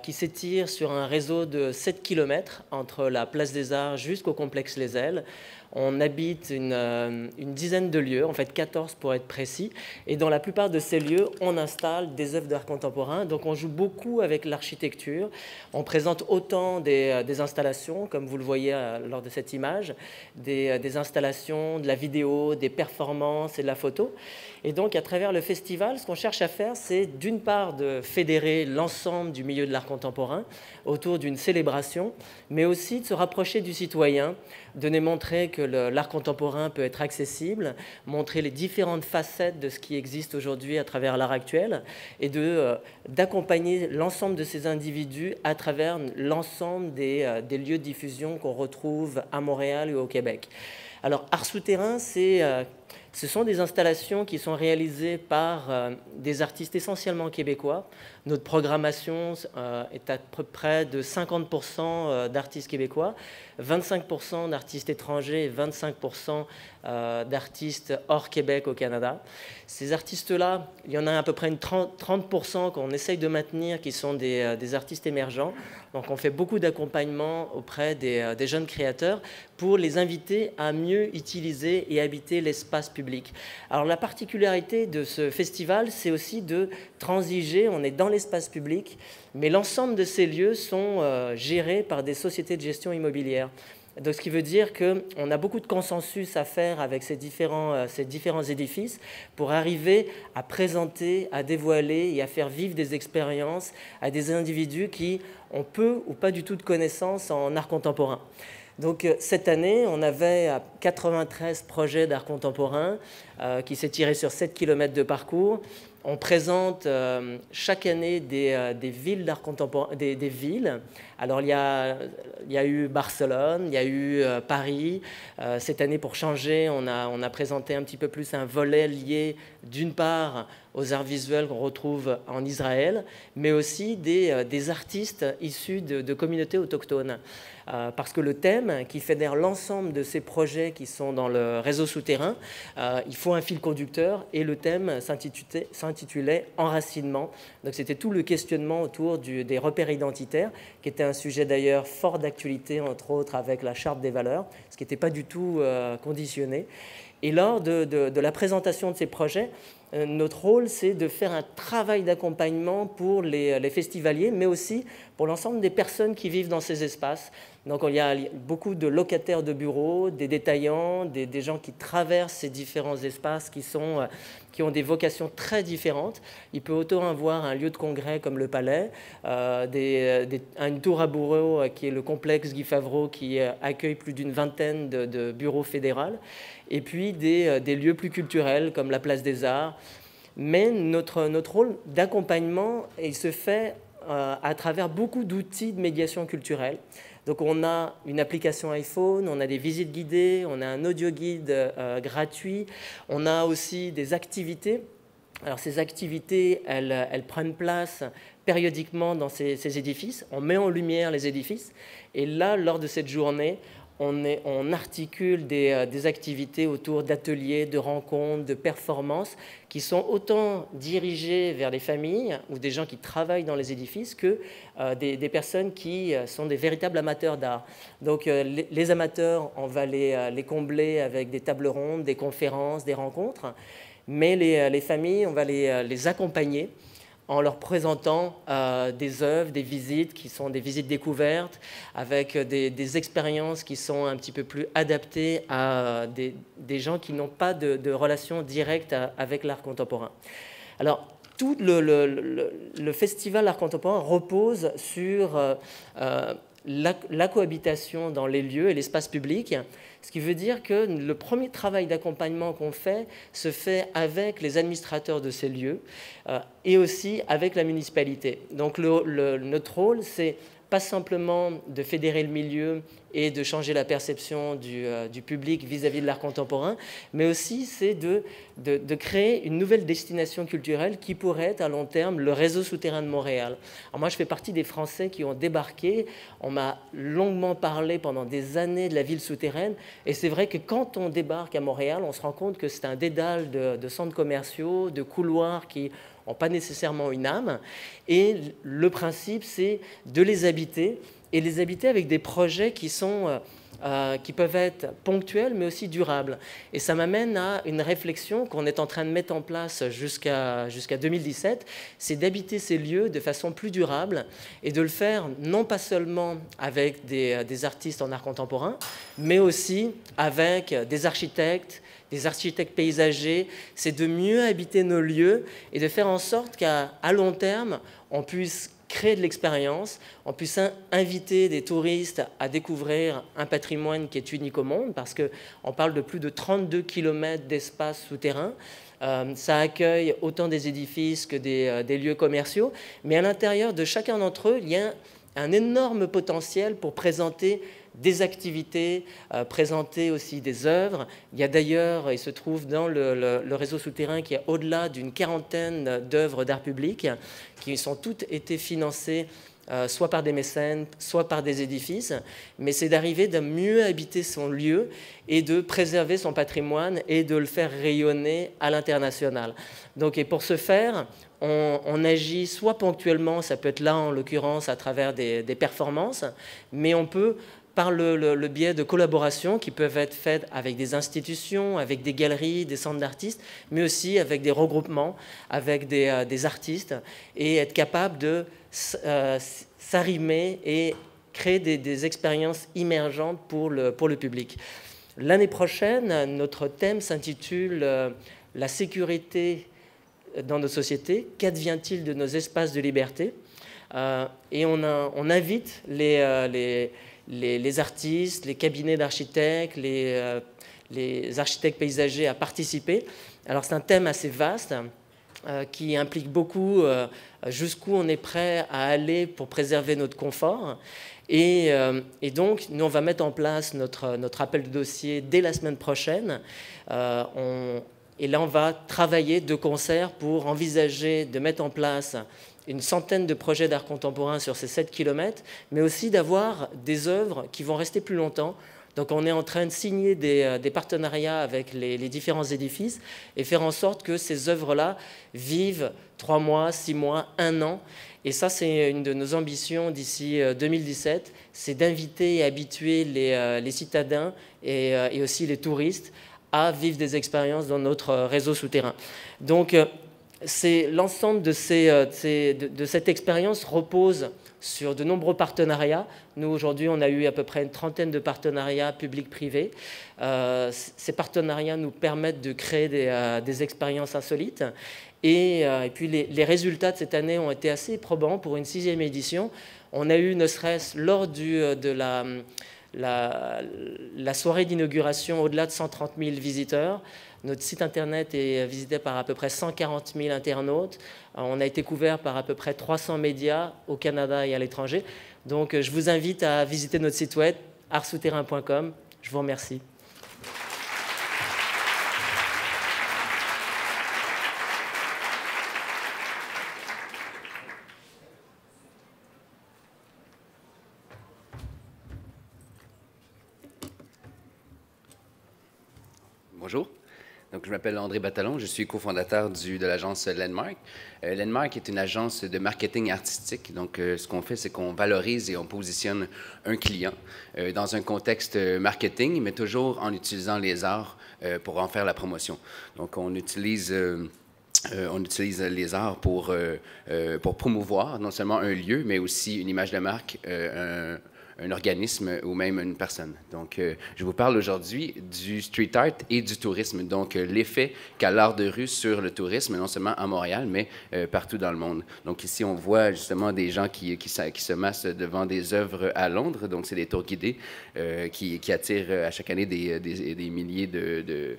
qui s'étire sur un réseau de 7 km entre la Place des Arts jusqu'au complexe Les Ailes. On habite une dizaine de lieux, en fait 14 pour être précis, et dans la plupart de ces lieux, on installe des œuvres d'art contemporain. Donc on joue beaucoup avec l'architecture. On présente autant des installations, comme vous le voyez lors de cette image, des installations, de la vidéo, des performances et de la photo. Et donc à travers le festival, ce qu'on cherche à faire, c'est d'une part de fédérer l'ensemble du milieu de l'art contemporain autour d'une célébration, mais aussi de se rapprocher du citoyen, de montrer que l'art contemporain peut être accessible, montrer les différentes facettes de ce qui existe aujourd'hui à travers l'art actuel et d'accompagner l'ensemble de ces individus à travers l'ensemble des lieux de diffusion qu'on retrouve à Montréal et au Québec. Alors, Art Souterrain, ce sont des installations qui sont réalisées par des artistes essentiellement québécois. Notre programmation est à peu près de 50% d'artistes québécois, 25% d'artistes étrangers et 25% d'artistes hors Québec au Canada. Ces artistes-là, il y en a à peu près 30% qu'on essaye de maintenir qui sont des artistes émergents. Donc on fait beaucoup d'accompagnement auprès des jeunes créateurs pour les inviter à mieux utiliser et habiter l'espace public. Alors la particularité de ce festival, c'est aussi de transiger, on est dans l'espace public, mais l'ensemble de ces lieux sont gérés par des sociétés de gestion immobilière. Donc, ce qui veut dire qu'on a beaucoup de consensus à faire avec ces différents édifices pour arriver à présenter, à dévoiler et à faire vivre des expériences à des individus qui ont peu ou pas du tout de connaissances en art contemporain. Donc cette année, on avait 93 projets d'art contemporain qui s'étiraient sur 7 km de parcours. On présente chaque année des villes d'art contemporain, des villes. Alors il y a eu Barcelone, il y a eu Paris. Cette année, pour changer, on a présenté un petit peu plus un volet lié d'une part aux arts visuels qu'on retrouve en Israël, mais aussi des artistes issus de communautés autochtones. Parce que le thème qui fédère l'ensemble de ces projets qui sont dans le réseau souterrain, il faut un fil conducteur, et le thème s'intitulait « Enracinement ». Donc c'était tout le questionnement autour des repères identitaires, qui était un sujet d'ailleurs fort d'actualité, entre autres avec la Charte des valeurs, ce qui n'était pas du tout conditionné. Et lors de la présentation de ces projets, notre rôle, c'est de faire un travail d'accompagnement pour les festivaliers, mais aussi pour l'ensemble des personnes qui vivent dans ces espaces. Donc il y a beaucoup de locataires de bureaux, des détaillants, des gens qui traversent ces différents espaces qui ont des vocations très différentes. Il peut autant avoir un lieu de congrès comme le Palais, une tour à Bourreau qui est le complexe Guy Favreau qui accueille plus d'une vingtaine de bureaux fédéraux, et puis des lieux plus culturels comme la Place des Arts. Mais notre rôle d'accompagnement, il se fait à travers beaucoup d'outils de médiation culturelle. Donc on a une application iPhone, on a des visites guidées, on a un audio guide gratuit, on a aussi des activités. Alors ces activités, elles prennent place périodiquement dans ces édifices, on met en lumière les édifices, et là, lors de cette journée, on articule des activités autour d'ateliers, de rencontres, de performances qui sont autant dirigées vers des familles ou des gens qui travaillent dans les édifices que des personnes qui sont des véritables amateurs d'art. Donc les amateurs, on va les combler avec des tables rondes, des conférences, des rencontres, mais les familles, on va les accompagner en leur présentant des œuvres, des visites qui sont des visites découvertes, avec des expériences qui sont un petit peu plus adaptées à des gens qui n'ont pas de relation directe avec l'art contemporain. Alors, tout le festival Art contemporain repose sur la cohabitation dans les lieux et l'espace public. Ce qui veut dire que le premier travail d'accompagnement qu'on fait se fait avec les administrateurs de ces lieux et aussi avec la municipalité. Donc notre rôle, c'est pas simplement de fédérer le milieu et de changer la perception du public vis-à-vis de l'art contemporain, mais aussi c'est de créer une nouvelle destination culturelle qui pourrait être à long terme le réseau souterrain de Montréal. Alors moi, je fais partie des Français qui ont débarqué. On m'a longuement parlé pendant des années de la ville souterraine, et c'est vrai que quand on débarque à Montréal, on se rend compte que c'est un dédale de centres commerciaux, de couloirs qui n'ont pas nécessairement une âme, et le principe, c'est de les habiter, et les habiter avec des projets qui peuvent être ponctuels, mais aussi durables. Et ça m'amène à une réflexion qu'on est en train de mettre en place jusqu'à 2017, c'est d'habiter ces lieux de façon plus durable, et de le faire non pas seulement avec des artistes en art contemporain, mais aussi avec des architectes paysagers. C'est de mieux habiter nos lieux et de faire en sorte qu'à long terme, on puisse créer de l'expérience, on puisse inviter des touristes à découvrir un patrimoine qui est unique au monde, parce qu'on parle de plus de 32 km d'espace souterrain. Ça accueille autant des édifices que des lieux commerciaux, mais à l'intérieur de chacun d'entre eux, il y a un énorme potentiel pour présenter des activités, présenter aussi des œuvres. Il y a d'ailleurs, il se trouve dans le réseau souterrain qu'il y a au-delà d'une quarantaine d'œuvres d'art public qui ont toutes été financées soit par des mécènes, soit par des édifices, mais c'est d'arriver de mieux habiter son lieu et de préserver son patrimoine et de le faire rayonner à l'international. Donc, et pour ce faire, on agit soit ponctuellement, ça peut être là en l'occurrence à travers des performances, mais on peut par le biais de collaborations qui peuvent être faites avec des institutions, avec des galeries, des centres d'artistes, mais aussi avec des regroupements, avec des artistes, et être capable de s'arrimer et créer des expériences immergentes pour le public. L'année prochaine, notre thème s'intitule « La sécurité dans nos sociétés, qu'advient-il de nos espaces de liberté ?» Et on invite les artistes, les cabinets d'architectes, les architectes paysagers à participer. Alors c'est un thème assez vaste qui implique beaucoup jusqu'où on est prêt à aller pour préserver notre confort. Et donc, nous, on va mettre en place notre appel de dossier dès la semaine prochaine. Et là, on va travailler de concert pour envisager de mettre en place une centaine de projets d'art contemporain sur ces 7 km, mais aussi d'avoir des œuvres qui vont rester plus longtemps. Donc on est en train de signer des partenariats avec les différents édifices et faire en sorte que ces œuvres-là vivent 3 mois, 6 mois, 1 an. Et ça, c'est une de nos ambitions d'ici 2017, c'est d'inviter et habituer les citadins et aussi les touristes à vivre des expériences dans notre réseau souterrain. Donc, c'est l'ensemble de cette expérience repose sur de nombreux partenariats. Nous, aujourd'hui, on a eu à peu près une trentaine de partenariats publics-privés. Ces partenariats nous permettent de créer des expériences insolites. Et puis, les résultats de cette année ont été assez probants pour une 6e édition. On a eu, ne serait-ce lors de la soirée d'inauguration, au-delà de 130 000 visiteurs. Notre site internet est visité par à peu près 140 000 internautes. On a été couvert par à peu près 300 médias au Canada et à l'étranger. Donc, je vous invite à visiter notre site web, artsouterrain.com. Je vous remercie. Bonjour. Donc, je m'appelle André Batalon, je suis cofondateur de l'agence Landmark. Landmark est une agence de marketing artistique. Donc, ce qu'on fait, c'est qu'on valorise et on positionne un client dans un contexte marketing, mais toujours en utilisant les arts pour en faire la promotion. Donc, on utilise les arts pour promouvoir non seulement un lieu, mais aussi une image de marque, un organisme ou même une personne. Donc, je vous parle aujourd'hui du street art et du tourisme, donc l'effet qu'a l'art de rue sur le tourisme, non seulement à Montréal, mais partout dans le monde. Donc ici, on voit justement des gens qui se massent devant des œuvres à Londres, donc c'est des tours guidés qui attirent à chaque année des milliers de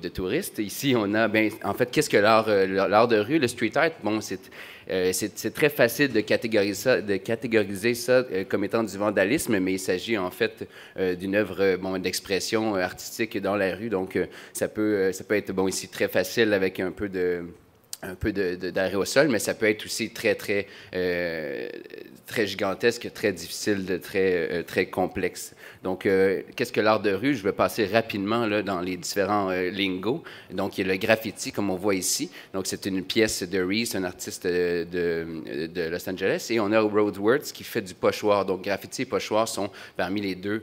touristes. Ici, on a, en fait, qu'est-ce que l'art de rue, le street art? Bon, c'est très facile de catégoriser ça comme étant du vandalisme, mais il s'agit en fait d'une œuvre d'expression artistique dans la rue. Donc, ça peut être, ici, très facile avec un peu d'aérosol, mais ça peut être aussi très gigantesque, très difficile, très complexe. Donc, qu'est-ce que l'art de rue? Je vais passer rapidement là, dans les différents lingots. Donc, il y a le graffiti, comme on voit ici. Donc, c'est une pièce de Reese, un artiste de Los Angeles. Et on a Roadwords qui fait du pochoir. Donc, graffiti et pochoir sont parmi les deux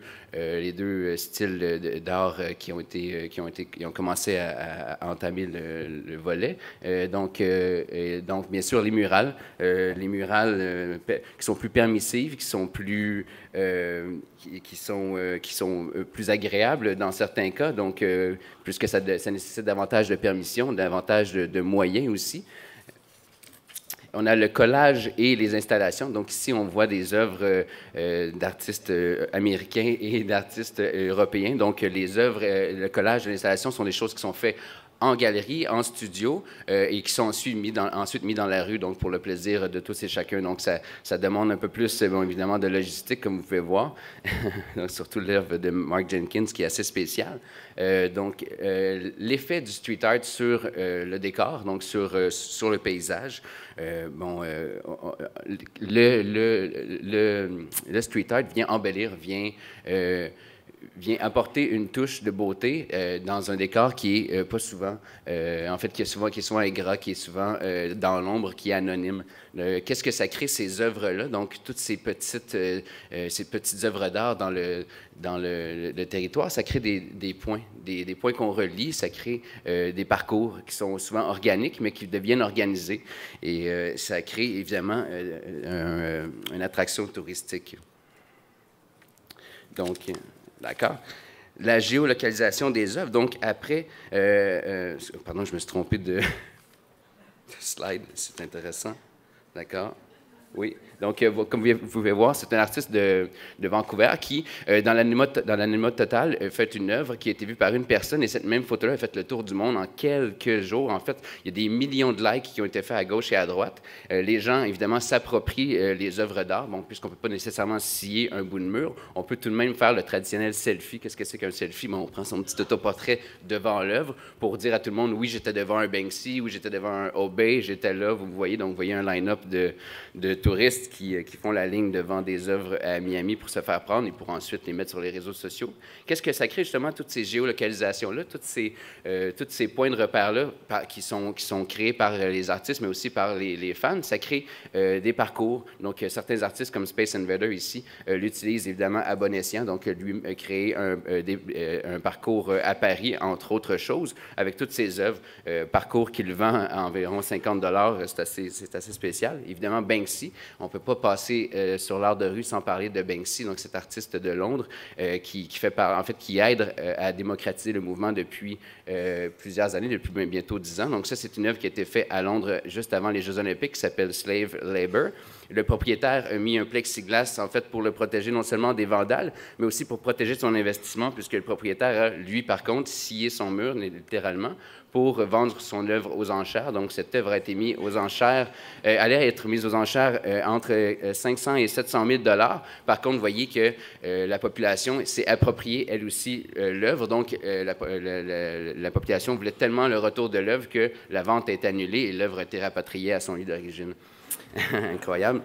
styles d'art qui ont commencé à entamer le volet. Donc, bien sûr, les murales qui sont plus permissives, qui sont plus agréables dans certains cas, donc puisque ça nécessite davantage de permission, davantage de moyens aussi. On a le collage et les installations. Donc ici, on voit des œuvres d'artistes américains et d'artistes européens. Donc les œuvres, le collage et l'installation sont des choses qui sont faites en galerie, en studio, et qui sont ensuite mis dans la rue, donc pour le plaisir de tous et chacun. Donc, ça demande un peu plus, évidemment, de logistique, comme vous pouvez voir, donc, surtout l'œuvre de Mark Jenkins, qui est assez spécial. Donc, l'effet du street art sur le décor, donc sur le paysage. Le street art vient embellir, vient apporter une touche de beauté dans un décor qui est pas souvent, en fait, qui est souvent ingrat, qui est souvent dans l'ombre, qui est anonyme. Qu'est-ce que ça crée, ces œuvres-là? Donc, toutes ces petites œuvres d'art dans le territoire, ça crée des points, des points qu'on relie, ça crée des parcours qui sont souvent organiques, mais qui deviennent organisés. Et ça crée, évidemment, une attraction touristique. Donc... D'accord? La géolocalisation des œuvres. Donc, après... pardon, je me suis trompé de slide. C'est intéressant. D'accord? Oui. Donc, comme vous pouvez voir, c'est un artiste de Vancouver qui, dans l'anonymat total, fait une œuvre qui a été vue par une personne et cette même photo-là a fait le tour du monde en quelques jours. En fait, il y a des millions de likes qui ont été faits à gauche et à droite. Les gens, évidemment, s'approprient les œuvres d'art. Bon, puisqu'on ne peut pas nécessairement scier un bout de mur, on peut tout de même faire le traditionnel selfie. Qu'est-ce que c'est qu'un selfie? Bon, on prend son petit autoportrait devant l'œuvre pour dire à tout le monde, oui, j'étais devant un Banksy, oui, j'étais devant un Obey, j'étais là, vous voyez. Donc, vous voyez un line-up de touristes qui font la ligne devant des œuvres à Miami pour se faire prendre et pour ensuite les mettre sur les réseaux sociaux. Qu'est-ce que ça crée, justement, toutes ces géolocalisations-là, tous ces points de repère-là qui sont créés par les artistes, mais aussi par les fans? Ça crée des parcours. Donc, certains artistes, comme Space Invader ici, l'utilisent évidemment à bon escient. Donc, lui a créé un parcours à Paris, entre autres choses, avec toutes ses œuvres. Parcours qu'il vend à environ 50 $. C'est assez spécial. Évidemment, Banksy, on ne peut pas passer sur l'art de rue sans parler de Banksy, donc cet artiste de Londres qui aide à démocratiser le mouvement depuis plusieurs années, depuis bientôt 10 ans. Donc ça, c'est une œuvre qui a été faite à Londres juste avant les Jeux olympiques, qui s'appelle Slave Labor. Le propriétaire a mis un plexiglas, en fait, pour le protéger non seulement des vandales, mais aussi pour protéger son investissement, puisque le propriétaire a, lui, par contre, scié son mur, littéralement, pour vendre son œuvre aux enchères. Donc, cette œuvre a été mise aux enchères, allait être mise aux enchères entre 500 et 700 000 $. Par contre, vous voyez que la population s'est appropriée, elle aussi, l'œuvre. Donc, la population voulait tellement le retour de l'œuvre que la vente est annulée et l'œuvre a été rapatriée à son lieu d'origine. Incroyable.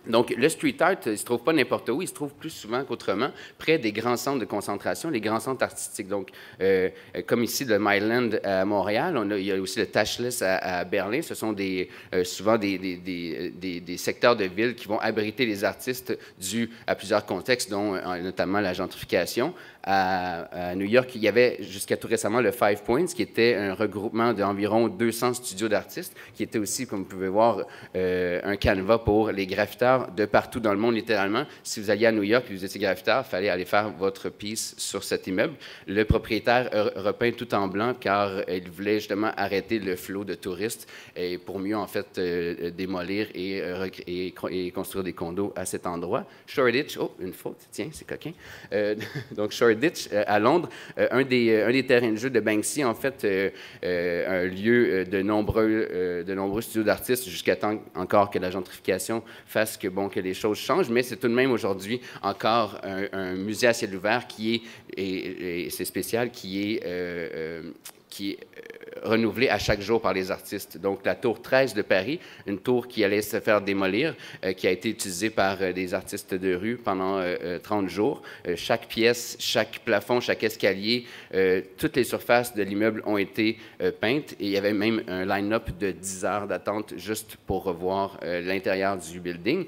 Donc, le street art, il ne se trouve pas n'importe où, il se trouve plus souvent qu'autrement près des grands centres de concentration, les grands centres artistiques. Donc, comme ici, le Myland à Montréal, il y a aussi le Tashless à Berlin. Ce sont souvent des secteurs de ville qui vont abriter les artistes dus à plusieurs contextes, dont notamment la gentrification. À New York, il y avait jusqu'à tout récemment le Five Points, qui était un regroupement d'environ 200 studios d'artistes, qui était aussi, comme vous pouvez voir, un canevas pour les graffiteurs graviteurs de partout dans le monde, littéralement. Si vous alliez à New York et vous étiez graviteur, il fallait aller faire votre piece sur cet immeuble. Le propriétaire repeint tout en blanc car il voulait justement arrêter le flot de touristes et pour mieux, en fait, démolir et construire des condos à cet endroit. Shoreditch, oh, une faute, tiens, c'est coquin. Donc, Shoreditch, à Londres, un des terrains de jeu de Banksy, en fait, un lieu de nombreux studios d'artistes jusqu'à temps encore que la gentrification fasse que les choses changent, mais c'est tout de même aujourd'hui encore un musée à ciel ouvert qui est, et c'est spécial, qui est renouvelé à chaque jour par les artistes. Donc, la tour 13 de Paris, une tour qui allait se faire démolir, qui a été utilisée par des artistes de rue pendant 30 jours. Chaque pièce, chaque plafond, chaque escalier, toutes les surfaces de l'immeuble ont été peintes et il y avait même un line-up de 10 heures d'attente juste pour revoir l'intérieur du building.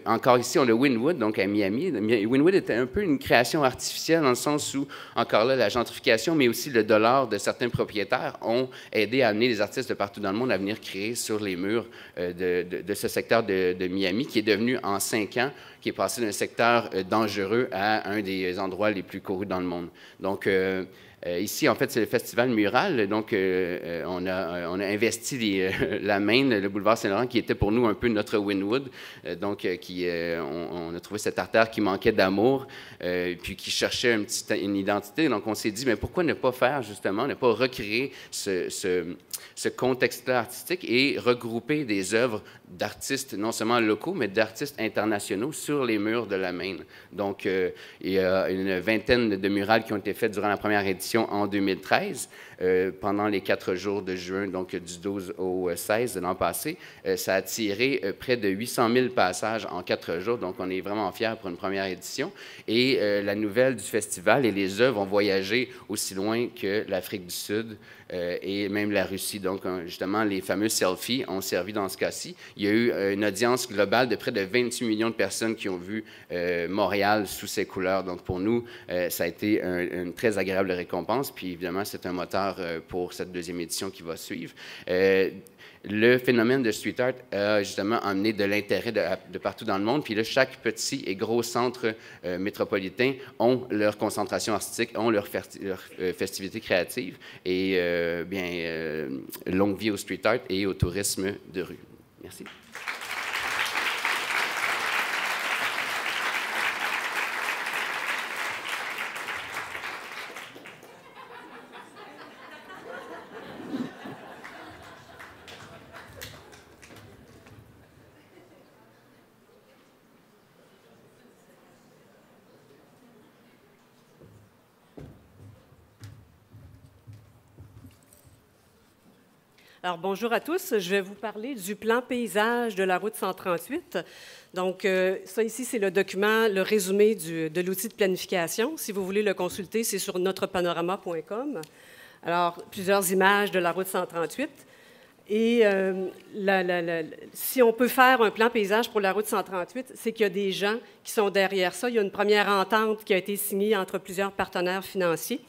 Encore ici, on a Wynwood, donc à Miami. Wynwood était un peu une création artificielle dans le sens où, encore là, la gentrification, mais aussi le dollar de certains propriétaires ont aidé à amener les artistes de partout dans le monde à venir créer sur les murs de ce secteur de Miami, qui est devenu en 5 ans, qui est passé d'un secteur dangereux à un des endroits les plus courus dans le monde. Donc, ici, en fait, c'est le Festival Mural. Donc, on a investi la Main, le boulevard Saint-Laurent, qui était pour nous un peu notre Wynwood. Donc, on a trouvé cette artère qui manquait d'amour, puis qui cherchait une identité. Donc, on s'est dit, mais pourquoi ne pas faire, justement, ne pas recréer ce contexte-là artistique et regrouper des œuvres d'artistes, non seulement locaux, mais d'artistes internationaux sur les murs de la Main. Donc, il y a une vingtaine de murales qui ont été faites durant la première édition en 2013, pendant les 4 jours de juin, donc du 12 au 16 de l'an passé. Ça a attiré près de 800 000 passages en 4 jours, donc on est vraiment fiers pour une première édition. Et la nouvelle du festival et les œuvres ont voyagé aussi loin que l'Afrique du Sud et même la Russie. Donc, justement, les fameux selfies ont servi dans ce cas-ci. Il y a eu une audience globale de près de 28 millions de personnes qui ont vu Montréal sous ses couleurs. Donc, pour nous, ça a été une très agréable récompense. Puis, évidemment, c'est un moteur pour cette deuxième édition qui va suivre. Le phénomène de street art a justement amené de l'intérêt de partout dans le monde. Puis là, chaque petit et gros centre métropolitain ont leur concentration artistique, ont leur festivité créative. Et longue vie au street art et au tourisme de rue. Merci. Alors, bonjour à tous. Je vais vous parler du plan paysage de la route 138. Donc, ça ici, c'est le document, le résumé de l'outil de planification. Si vous voulez le consulter, c'est sur notrepanorama.com. Alors, plusieurs images de la route 138. Et si on peut faire un plan paysage pour la route 138, c'est qu'il y a des gens qui sont derrière ça. Il y a une première entente qui a été signée entre plusieurs partenaires financiers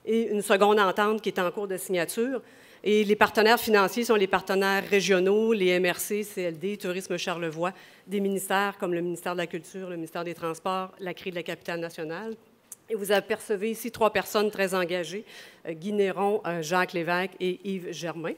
et une seconde entente qui est en cours de signature. Et les partenaires financiers sont les partenaires régionaux, les MRC, CLD, Tourisme Charlevoix, des ministères comme le ministère de la Culture, le ministère des Transports, la CRI de la Capitale nationale. Et vous apercevez ici 3 personnes très engagées, Guy Néron, Jacques Lévesque et Yves Germain.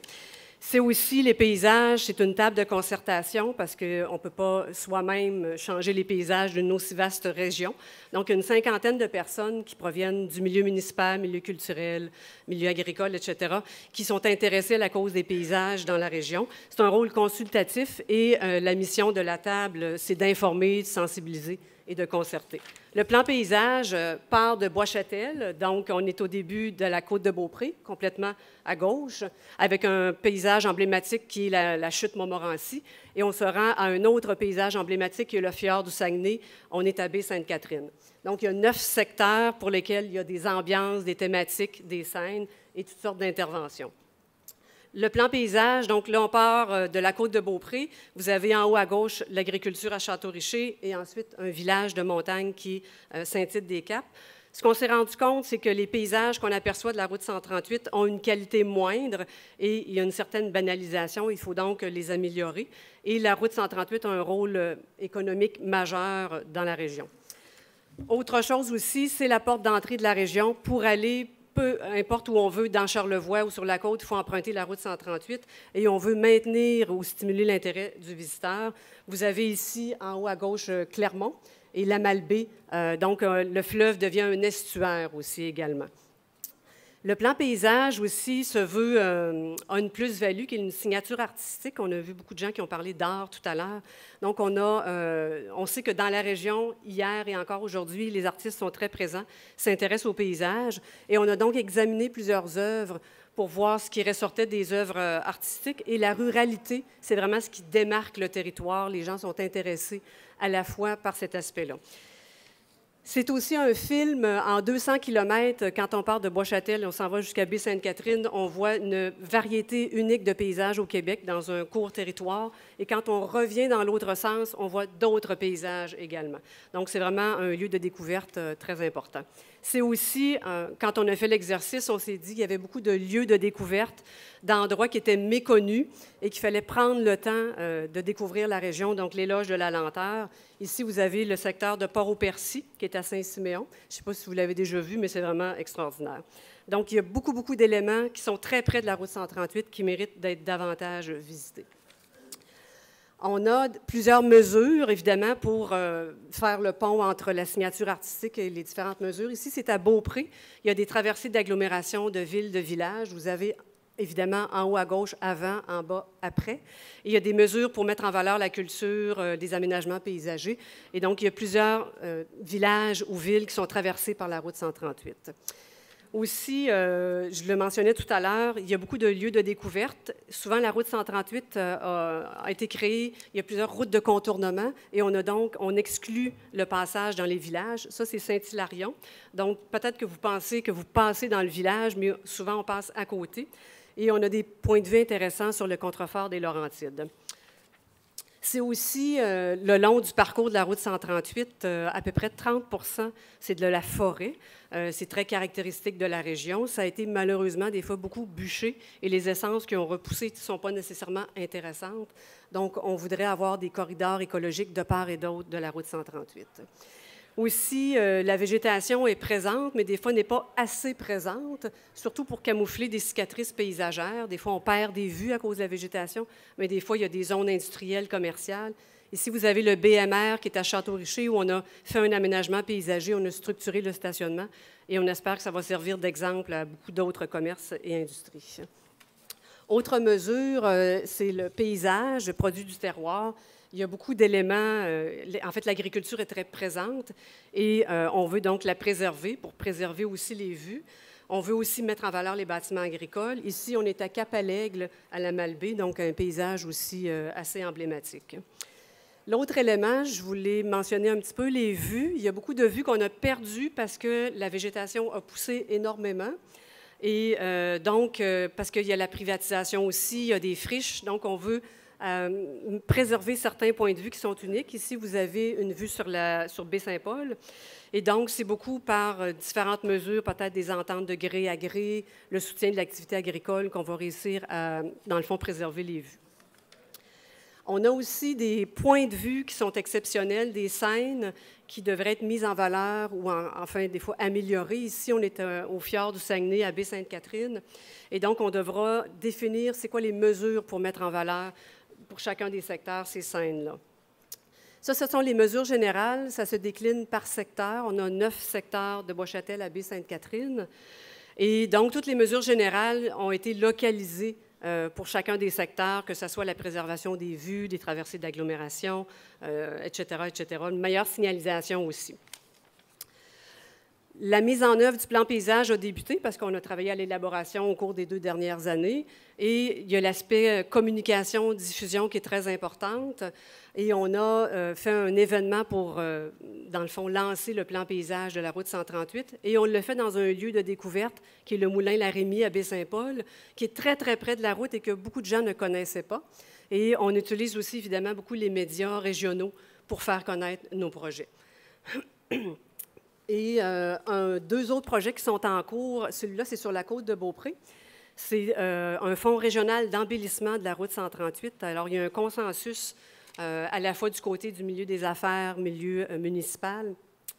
C'est aussi les paysages, c'est une table de concertation parce qu'on ne peut pas soi-même changer les paysages d'une aussi vaste région. Donc, une 50aine de personnes qui proviennent du milieu municipal, milieu culturel, milieu agricole, etc., qui sont intéressées à la cause des paysages dans la région. C'est un rôle consultatif et la mission de la table, c'est d'informer, de sensibiliser et de concerter. Le plan paysage part de Bois-Châtel, donc on est au début de la côte de Beaupré, complètement à gauche, avec un paysage emblématique qui est la chute Montmorency, et on se rend à un autre paysage emblématique qui est le fjord du Saguenay, on est à Baie-Sainte-Catherine. Donc il y a 9 secteurs pour lesquels il y a des ambiances, des thématiques, des scènes et toutes sortes d'interventions. Le plan paysage, donc là, on part de la côte de Beaupré. Vous avez en haut à gauche l'agriculture à Château-Richer et ensuite un village de montagne qui est Saint-Tite-des-Caps. Ce qu'on s'est rendu compte, c'est que les paysages qu'on aperçoit de la route 138 ont une qualité moindre et il y a une certaine banalisation. Il faut donc les améliorer. Et la route 138 a un rôle économique majeur dans la région. Autre chose aussi, c'est la porte d'entrée de la région. Pour aller, peu importe où on veut, dans Charlevoix ou sur la côte, il faut emprunter la route 138 et on veut maintenir ou stimuler l'intérêt du visiteur. Vous avez ici, en haut à gauche, Clermont et la Malbaie. Donc, le fleuve devient un estuaire aussi également. Le plan paysage aussi se veut a une plus-value qui est une signature artistique. On a vu beaucoup de gens qui ont parlé d'art tout à l'heure. Donc, on sait que dans la région, hier et encore aujourd'hui, les artistes sont très présents, s'intéressent au paysage. Et on a donc examiné plusieurs œuvres pour voir ce qui ressortait des œuvres artistiques. Et la ruralité, c'est vraiment ce qui démarque le territoire. Les gens sont intéressés à la fois par cet aspect-là. C'est aussi un film en 200 km. Quand on part de Bois-Châtel, on s'en va jusqu'à Baie-Sainte-Catherine. On voit une variété unique de paysages au Québec dans un court territoire. Et quand on revient dans l'autre sens, on voit d'autres paysages également. Donc, c'est vraiment un lieu de découverte très important. C'est aussi, quand on a fait l'exercice, on s'est dit qu'il y avait beaucoup de lieux de découverte, d'endroits qui étaient méconnus et qu'il fallait prendre le temps de découvrir la région, donc les loges de la Lenteur. Ici, vous avez le secteur de Port-au-Percy, qui est à Saint-Siméon. Je ne sais pas si vous l'avez déjà vu, mais c'est vraiment extraordinaire. Donc, il y a beaucoup d'éléments qui sont très près de la route 138 qui méritent d'être davantage visités. On a plusieurs mesures, évidemment, pour faire le pont entre la signature artistique et les différentes mesures. Ici, c'est à Beaupré. Il y a des traversées d'agglomération, de villes, de villages. Vous avez, évidemment, en haut à gauche, avant, en bas, après. Et il y a des mesures pour mettre en valeur la culture, des aménagements paysagers. Et donc, il y a plusieurs villages ou villes qui sont traversés par la route 138. Aussi, je le mentionnais tout à l'heure, il y a beaucoup de lieux de découverte. Souvent, la route 138 a été créée, il y a plusieurs routes de contournement et on exclut le passage dans les villages. Ça, c'est Saint-Hilarion. Donc, peut-être que vous pensez que vous passez dans le village, mais souvent, on passe à côté. Et on a des points de vue intéressants sur le contrefort des Laurentides. C'est aussi le long du parcours de la route 138, à peu près 30 % c'est de la forêt. C'est très caractéristique de la région. Ça a été malheureusement des fois beaucoup bûché et les essences qui ont repoussé ne sont pas nécessairement intéressantes. Donc, on voudrait avoir des corridors écologiques de part et d'autre de la route 138. Aussi, la végétation est présente, mais des fois n'est pas assez présente, surtout pour camoufler des cicatrices paysagères. Des fois, on perd des vues à cause de la végétation, mais des fois, il y a des zones industrielles, commerciales. Ici, vous avez le BMR qui est à Château-Richer, où on a fait un aménagement paysager, on a structuré le stationnement, et on espère que ça va servir d'exemple à beaucoup d'autres commerces et industries. Autre mesure, c'est le paysage, le produit du terroir. Il y a beaucoup d'éléments. En fait, l'agriculture est très présente et on veut donc la préserver pour préserver aussi les vues. On veut aussi mettre en valeur les bâtiments agricoles. Ici, on est à Cap-à-l'Aigle, à la Malbaie, donc un paysage aussi assez emblématique. L'autre élément, je voulais mentionner un petit peu les vues. Il y a beaucoup de vues qu'on a perdues parce que la végétation a poussé énormément. Et donc, parce qu'il y a la privatisation aussi, il y a des friches, donc on veut préserver certains points de vue qui sont uniques. Ici, vous avez une vue sur Baie-Saint-Paul. Et donc, c'est beaucoup par différentes mesures, peut-être des ententes de gré à gré, le soutien de l'activité agricole qu'on va réussir à, dans le fond, préserver les vues. On a aussi des points de vue qui sont exceptionnels, des scènes qui devraient être mises en valeur ou enfin, des fois, améliorées. Ici, on est au fjord du Saguenay, à Baie-Sainte-Catherine. Et donc, on devra définir c'est quoi les mesures pour mettre en valeur pour chacun des secteurs ces scènes-là. Ça, ce sont les mesures générales. Ça se décline par secteur. On a 9 secteurs de Bois-Châtel à Baie-Sainte-Catherine. Et donc, toutes les mesures générales ont été localisées pour chacun des secteurs, que ce soit la préservation des vues, des traversées d'agglomération, etc., etc. Une meilleure signalisation aussi. La mise en œuvre du plan paysage a débuté parce qu'on a travaillé à l'élaboration au cours des 2 dernières années. Et il y a l'aspect communication, diffusion qui est très importante. Et on a fait un événement pour, dans le fond, lancer le plan paysage de la route 138. Et on le fait dans un lieu de découverte qui est le moulin La Rémie à Baie-Saint-Paul, qui est très, très près de la route et que beaucoup de gens ne connaissaient pas. Et on utilise aussi, évidemment, beaucoup les médias régionaux pour faire connaître nos projets. Et deux autres projets qui sont en cours. Celui-là, c'est sur la côte de Beaupré. C'est un fonds régional d'embellissement de la route 138. Alors, il y a un consensus à la fois du côté du milieu des affaires, milieu municipal,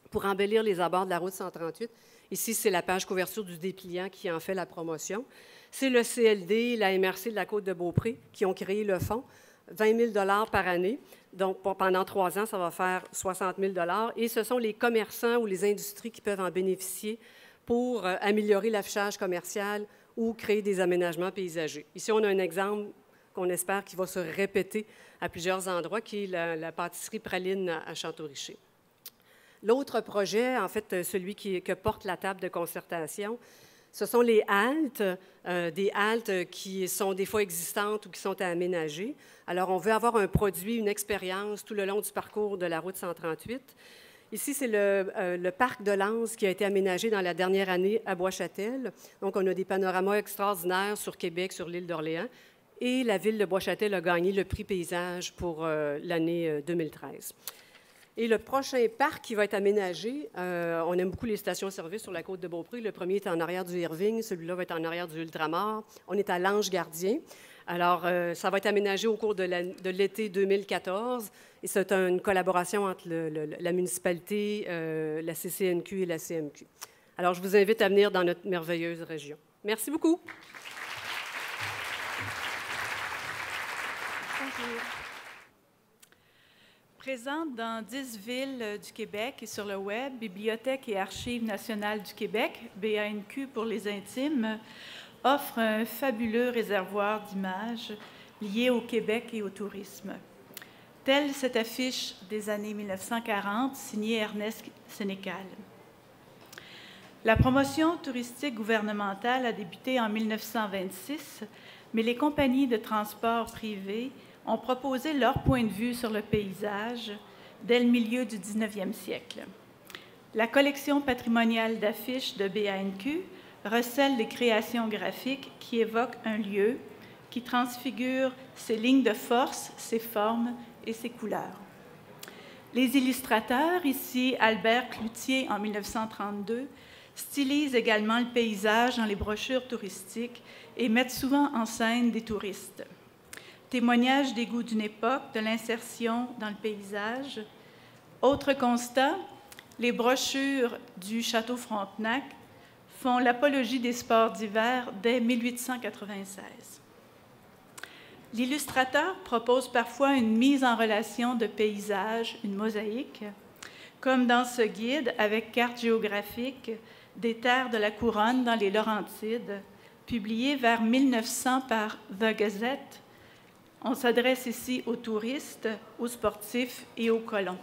pour embellir les abords de la route 138. Ici, c'est la page couverture du dépliant qui en fait la promotion. C'est le CLD, la MRC de la côte de Beaupré qui ont créé le fonds, 20 000 $ par année. Donc, pendant 3 ans, ça va faire 60 000 $. Et ce sont les commerçants ou les industries qui peuvent en bénéficier pour améliorer l'affichage commercial ou créer des aménagements paysagers. Ici, on a un exemple qu'on espère qui va se répéter à plusieurs endroits, qui est la pâtisserie Praline à Château-Richer. L'autre projet, en fait, celui que porte la table de concertation, ce sont les haltes, des haltes qui sont des fois existantes ou qui sont à aménager. Alors, on veut avoir un produit, une expérience tout le long du parcours de la route 138. Ici, c'est le parc de Lens qui a été aménagé dans la dernière année à Bois-Châtel. Donc, on a des panoramas extraordinaires sur Québec, sur l'île d'Orléans. Et la ville de Bois-Châtel a gagné le prix paysage pour l'année 2013. Et le prochain parc qui va être aménagé, on aime beaucoup les stations-service sur la côte de Beaupré. Le premier est en arrière du Irving, celui-là va être en arrière du Ultramar. On est à l'Ange-Gardien. Alors, ça va être aménagé au cours de l'été 2014. Et c'est une collaboration entre la municipalité, la CCNQ et la CMQ. Alors, je vous invite à venir dans notre merveilleuse région. Merci beaucoup. Bonjour. Présente dans 10 villes du Québec et sur le web, Bibliothèque et Archives nationales du Québec, BANQ pour les intimes, offre un fabuleux réservoir d'images liées au Québec et au tourisme. Telle cette affiche des années 1940, signée Ernest Sénécal. La promotion touristique gouvernementale a débuté en 1926, mais les compagnies de transport privées ont proposé leur point de vue sur le paysage dès le milieu du 19e siècle. La collection patrimoniale d'affiches de BANQ recèle des créations graphiques qui évoquent un lieu, qui transfigurent ses lignes de force, ses formes et ses couleurs. Les illustrateurs, ici Albert Cloutier en 1932, stylisent également le paysage dans les brochures touristiques et mettent souvent en scène des touristes. Témoignage des goûts d'une époque, de l'insertion dans le paysage. Autre constat, les brochures du Château Frontenac font l'apologie des sports d'hiver dès 1896. L'illustrateur propose parfois une mise en relation de paysages, une mosaïque, comme dans ce guide avec carte géographique des terres de la Couronne dans les Laurentides, publié vers 1900 par The Gazette. On s'adresse ici aux touristes, aux sportifs et aux colons.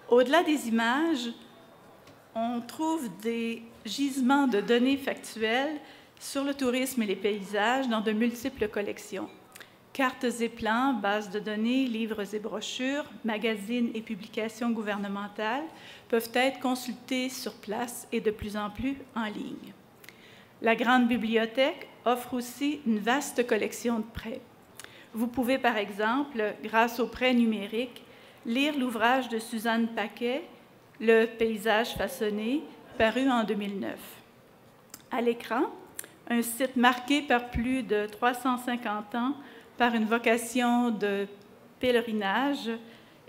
Au-delà des images, on trouve des gisements de données factuelles sur le tourisme et les paysages dans de multiples collections. Cartes et plans, bases de données, livres et brochures, magazines et publications gouvernementales peuvent être consultés sur place et de plus en plus en ligne. La Grande Bibliothèque offre aussi une vaste collection de prêts. Vous pouvez, par exemple, grâce aux prêts numériques, lire l'ouvrage de Suzanne Paquet, « Le paysage façonné », paru en 2009. À l'écran, un site marqué par plus de 350 ans par une vocation de pèlerinage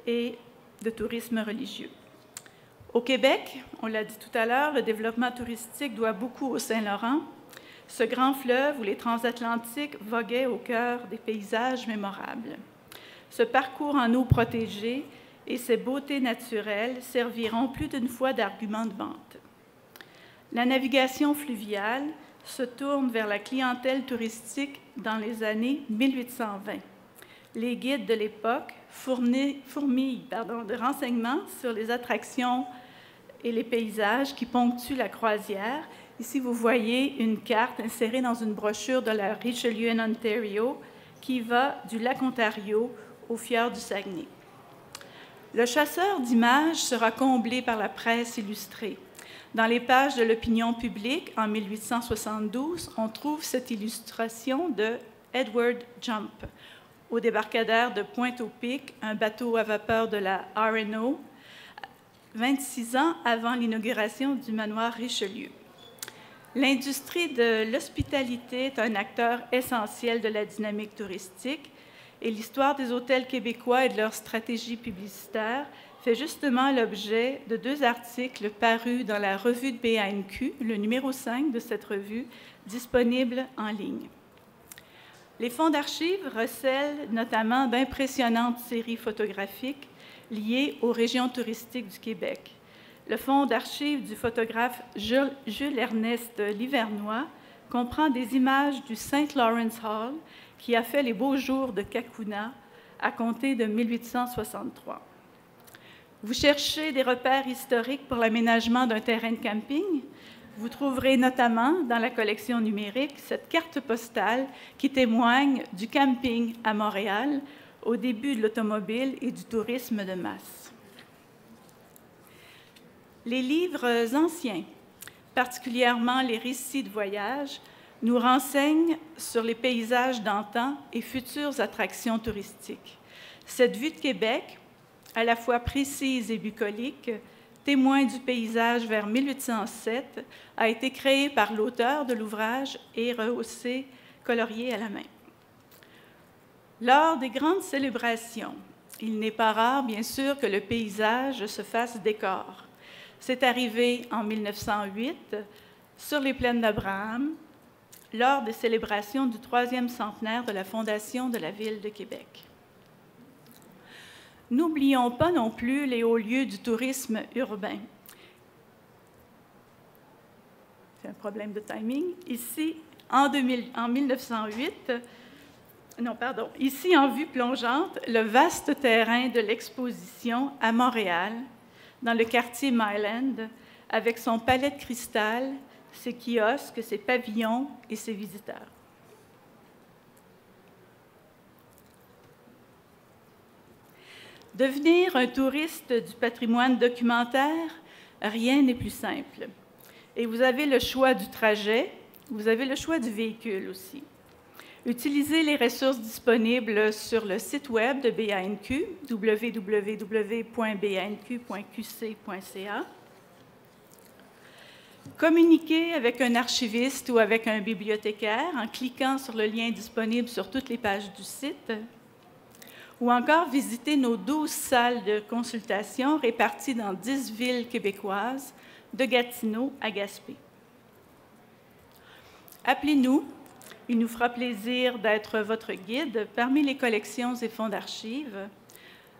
et de tourisme religieux. Au Québec, on l'a dit tout à l'heure, le développement touristique doit beaucoup au Saint-Laurent, ce grand fleuve où les transatlantiques voguaient au cœur des paysages mémorables. Ce parcours en eau protégée et ses beautés naturelles serviront plus d'une fois d'argument de vente. La navigation fluviale se tourne vers la clientèle touristique dans les années 1820. Les guides de l'époque fourmillent de renseignements sur les attractions et les paysages qui ponctuent la croisière. Ici, vous voyez une carte insérée dans une brochure de la Richelieu en Ontario qui va du lac Ontario au fjord du Saguenay. Le chasseur d'images sera comblé par la presse illustrée. Dans les pages de l'opinion publique, en 1872, on trouve cette illustration de Edward Jump. Au débarcadère de Pointe-au-Pic, un bateau à vapeur de la R&O 26 ans avant l'inauguration du manoir Richelieu. L'industrie de l'hospitalité est un acteur essentiel de la dynamique touristique et l'histoire des hôtels québécois et de leur stratégie publicitaire fait justement l'objet de 2 articles parus dans la revue de BANQ, le numéro 5 de cette revue, disponible en ligne. Les fonds d'archives recèlent notamment d'impressionnantes séries photographiques liées aux régions touristiques du Québec. Le fonds d'archives du photographe Jules-Ernest Livernois comprend des images du St. Lawrence Hall qui a fait les beaux jours de Cacouna à compter de 1863. Vous cherchez des repères historiques pour l'aménagement d'un terrain de camping? Vous trouverez notamment dans la collection numérique cette carte postale qui témoigne du camping à Montréal au début de l'automobile et du tourisme de masse. Les livres anciens, particulièrement les récits de voyage, nous renseignent sur les paysages d'antan et futures attractions touristiques. Cette vue de Québec, à la fois précise et bucolique, témoin du paysage vers 1807, a été créée par l'auteur de l'ouvrage et rehaussée, coloriée à la main. Lors des grandes célébrations, il n'est pas rare, bien sûr, que le paysage se fasse décor. C'est arrivé en 1908 sur les plaines d'Abraham, lors des célébrations du 3e centenaire de la fondation de la Ville de Québec. N'oublions pas non plus les hauts lieux du tourisme urbain. C'est un problème de timing. Ici, ici, en vue plongeante, le vaste terrain de l'exposition à Montréal, dans le quartier Myland, avec son palais de cristal, ses kiosques, ses pavillons et ses visiteurs. Devenir un touriste du patrimoine documentaire, rien n'est plus simple. Et vous avez le choix du trajet, vous avez le choix du véhicule aussi. Utilisez les ressources disponibles sur le site web de BANQ, www.banq.qc.ca. Communiquez avec un archiviste ou avec un bibliothécaire en cliquant sur le lien disponible sur toutes les pages du site. Ou encore visiter nos 12 salles de consultation réparties dans 10 villes québécoises, de Gatineau à Gaspé. Appelez-nous, il nous fera plaisir d'être votre guide parmi les collections et fonds d'archives,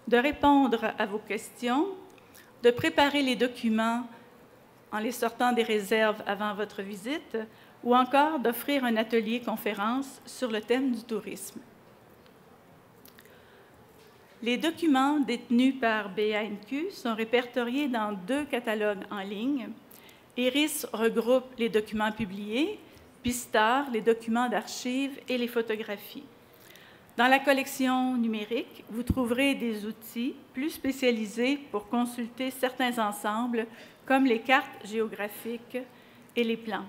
de répondre à vos questions, de préparer les documents en les sortant des réserves avant votre visite, ou encore d'offrir un atelier conférence sur le thème du tourisme. Les documents détenus par BANQ sont répertoriés dans 2 catalogues en ligne. IRIS regroupe les documents publiés, Pistar, les documents d'archives et les photographies. Dans la collection numérique, vous trouverez des outils plus spécialisés pour consulter certains ensembles, comme les cartes géographiques et les plans.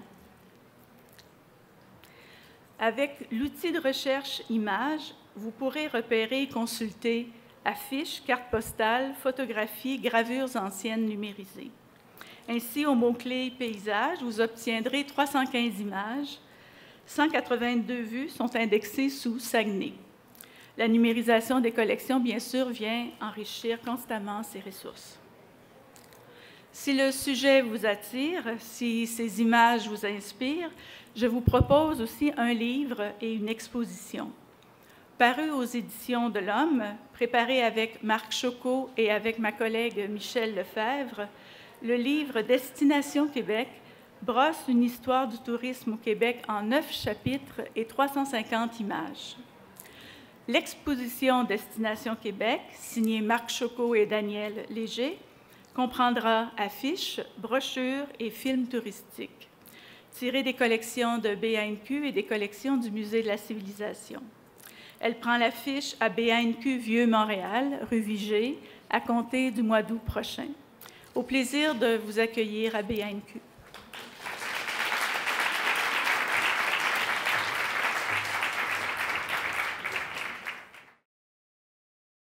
Avec l'outil de recherche images, vous pourrez repérer et consulter affiches, cartes postales, photographies, gravures anciennes numérisées. Ainsi, au mot-clé « paysage », vous obtiendrez 315 images. 182 vues sont indexées sous Saguenay. La numérisation des collections, bien sûr, vient enrichir constamment ces ressources. Si le sujet vous attire, si ces images vous inspirent, je vous propose aussi un livre et une exposition. Paru aux éditions de l'Homme, préparé avec Marc Chocot et avec ma collègue Michel Lefebvre, le livre « Destination Québec » brosse une histoire du tourisme au Québec en 9 chapitres et 350 images. L'exposition « Destination Québec », signée Marc Chocot et Daniel Léger, comprendra affiches, brochures et films touristiques, tirés des collections de BANQ et des collections du Musée de la Civilisation. Elle prend l'affiche à BANQ Vieux-Montréal, rue Vigée, à compter du mois d'août prochain. Au plaisir de vous accueillir à BANQ.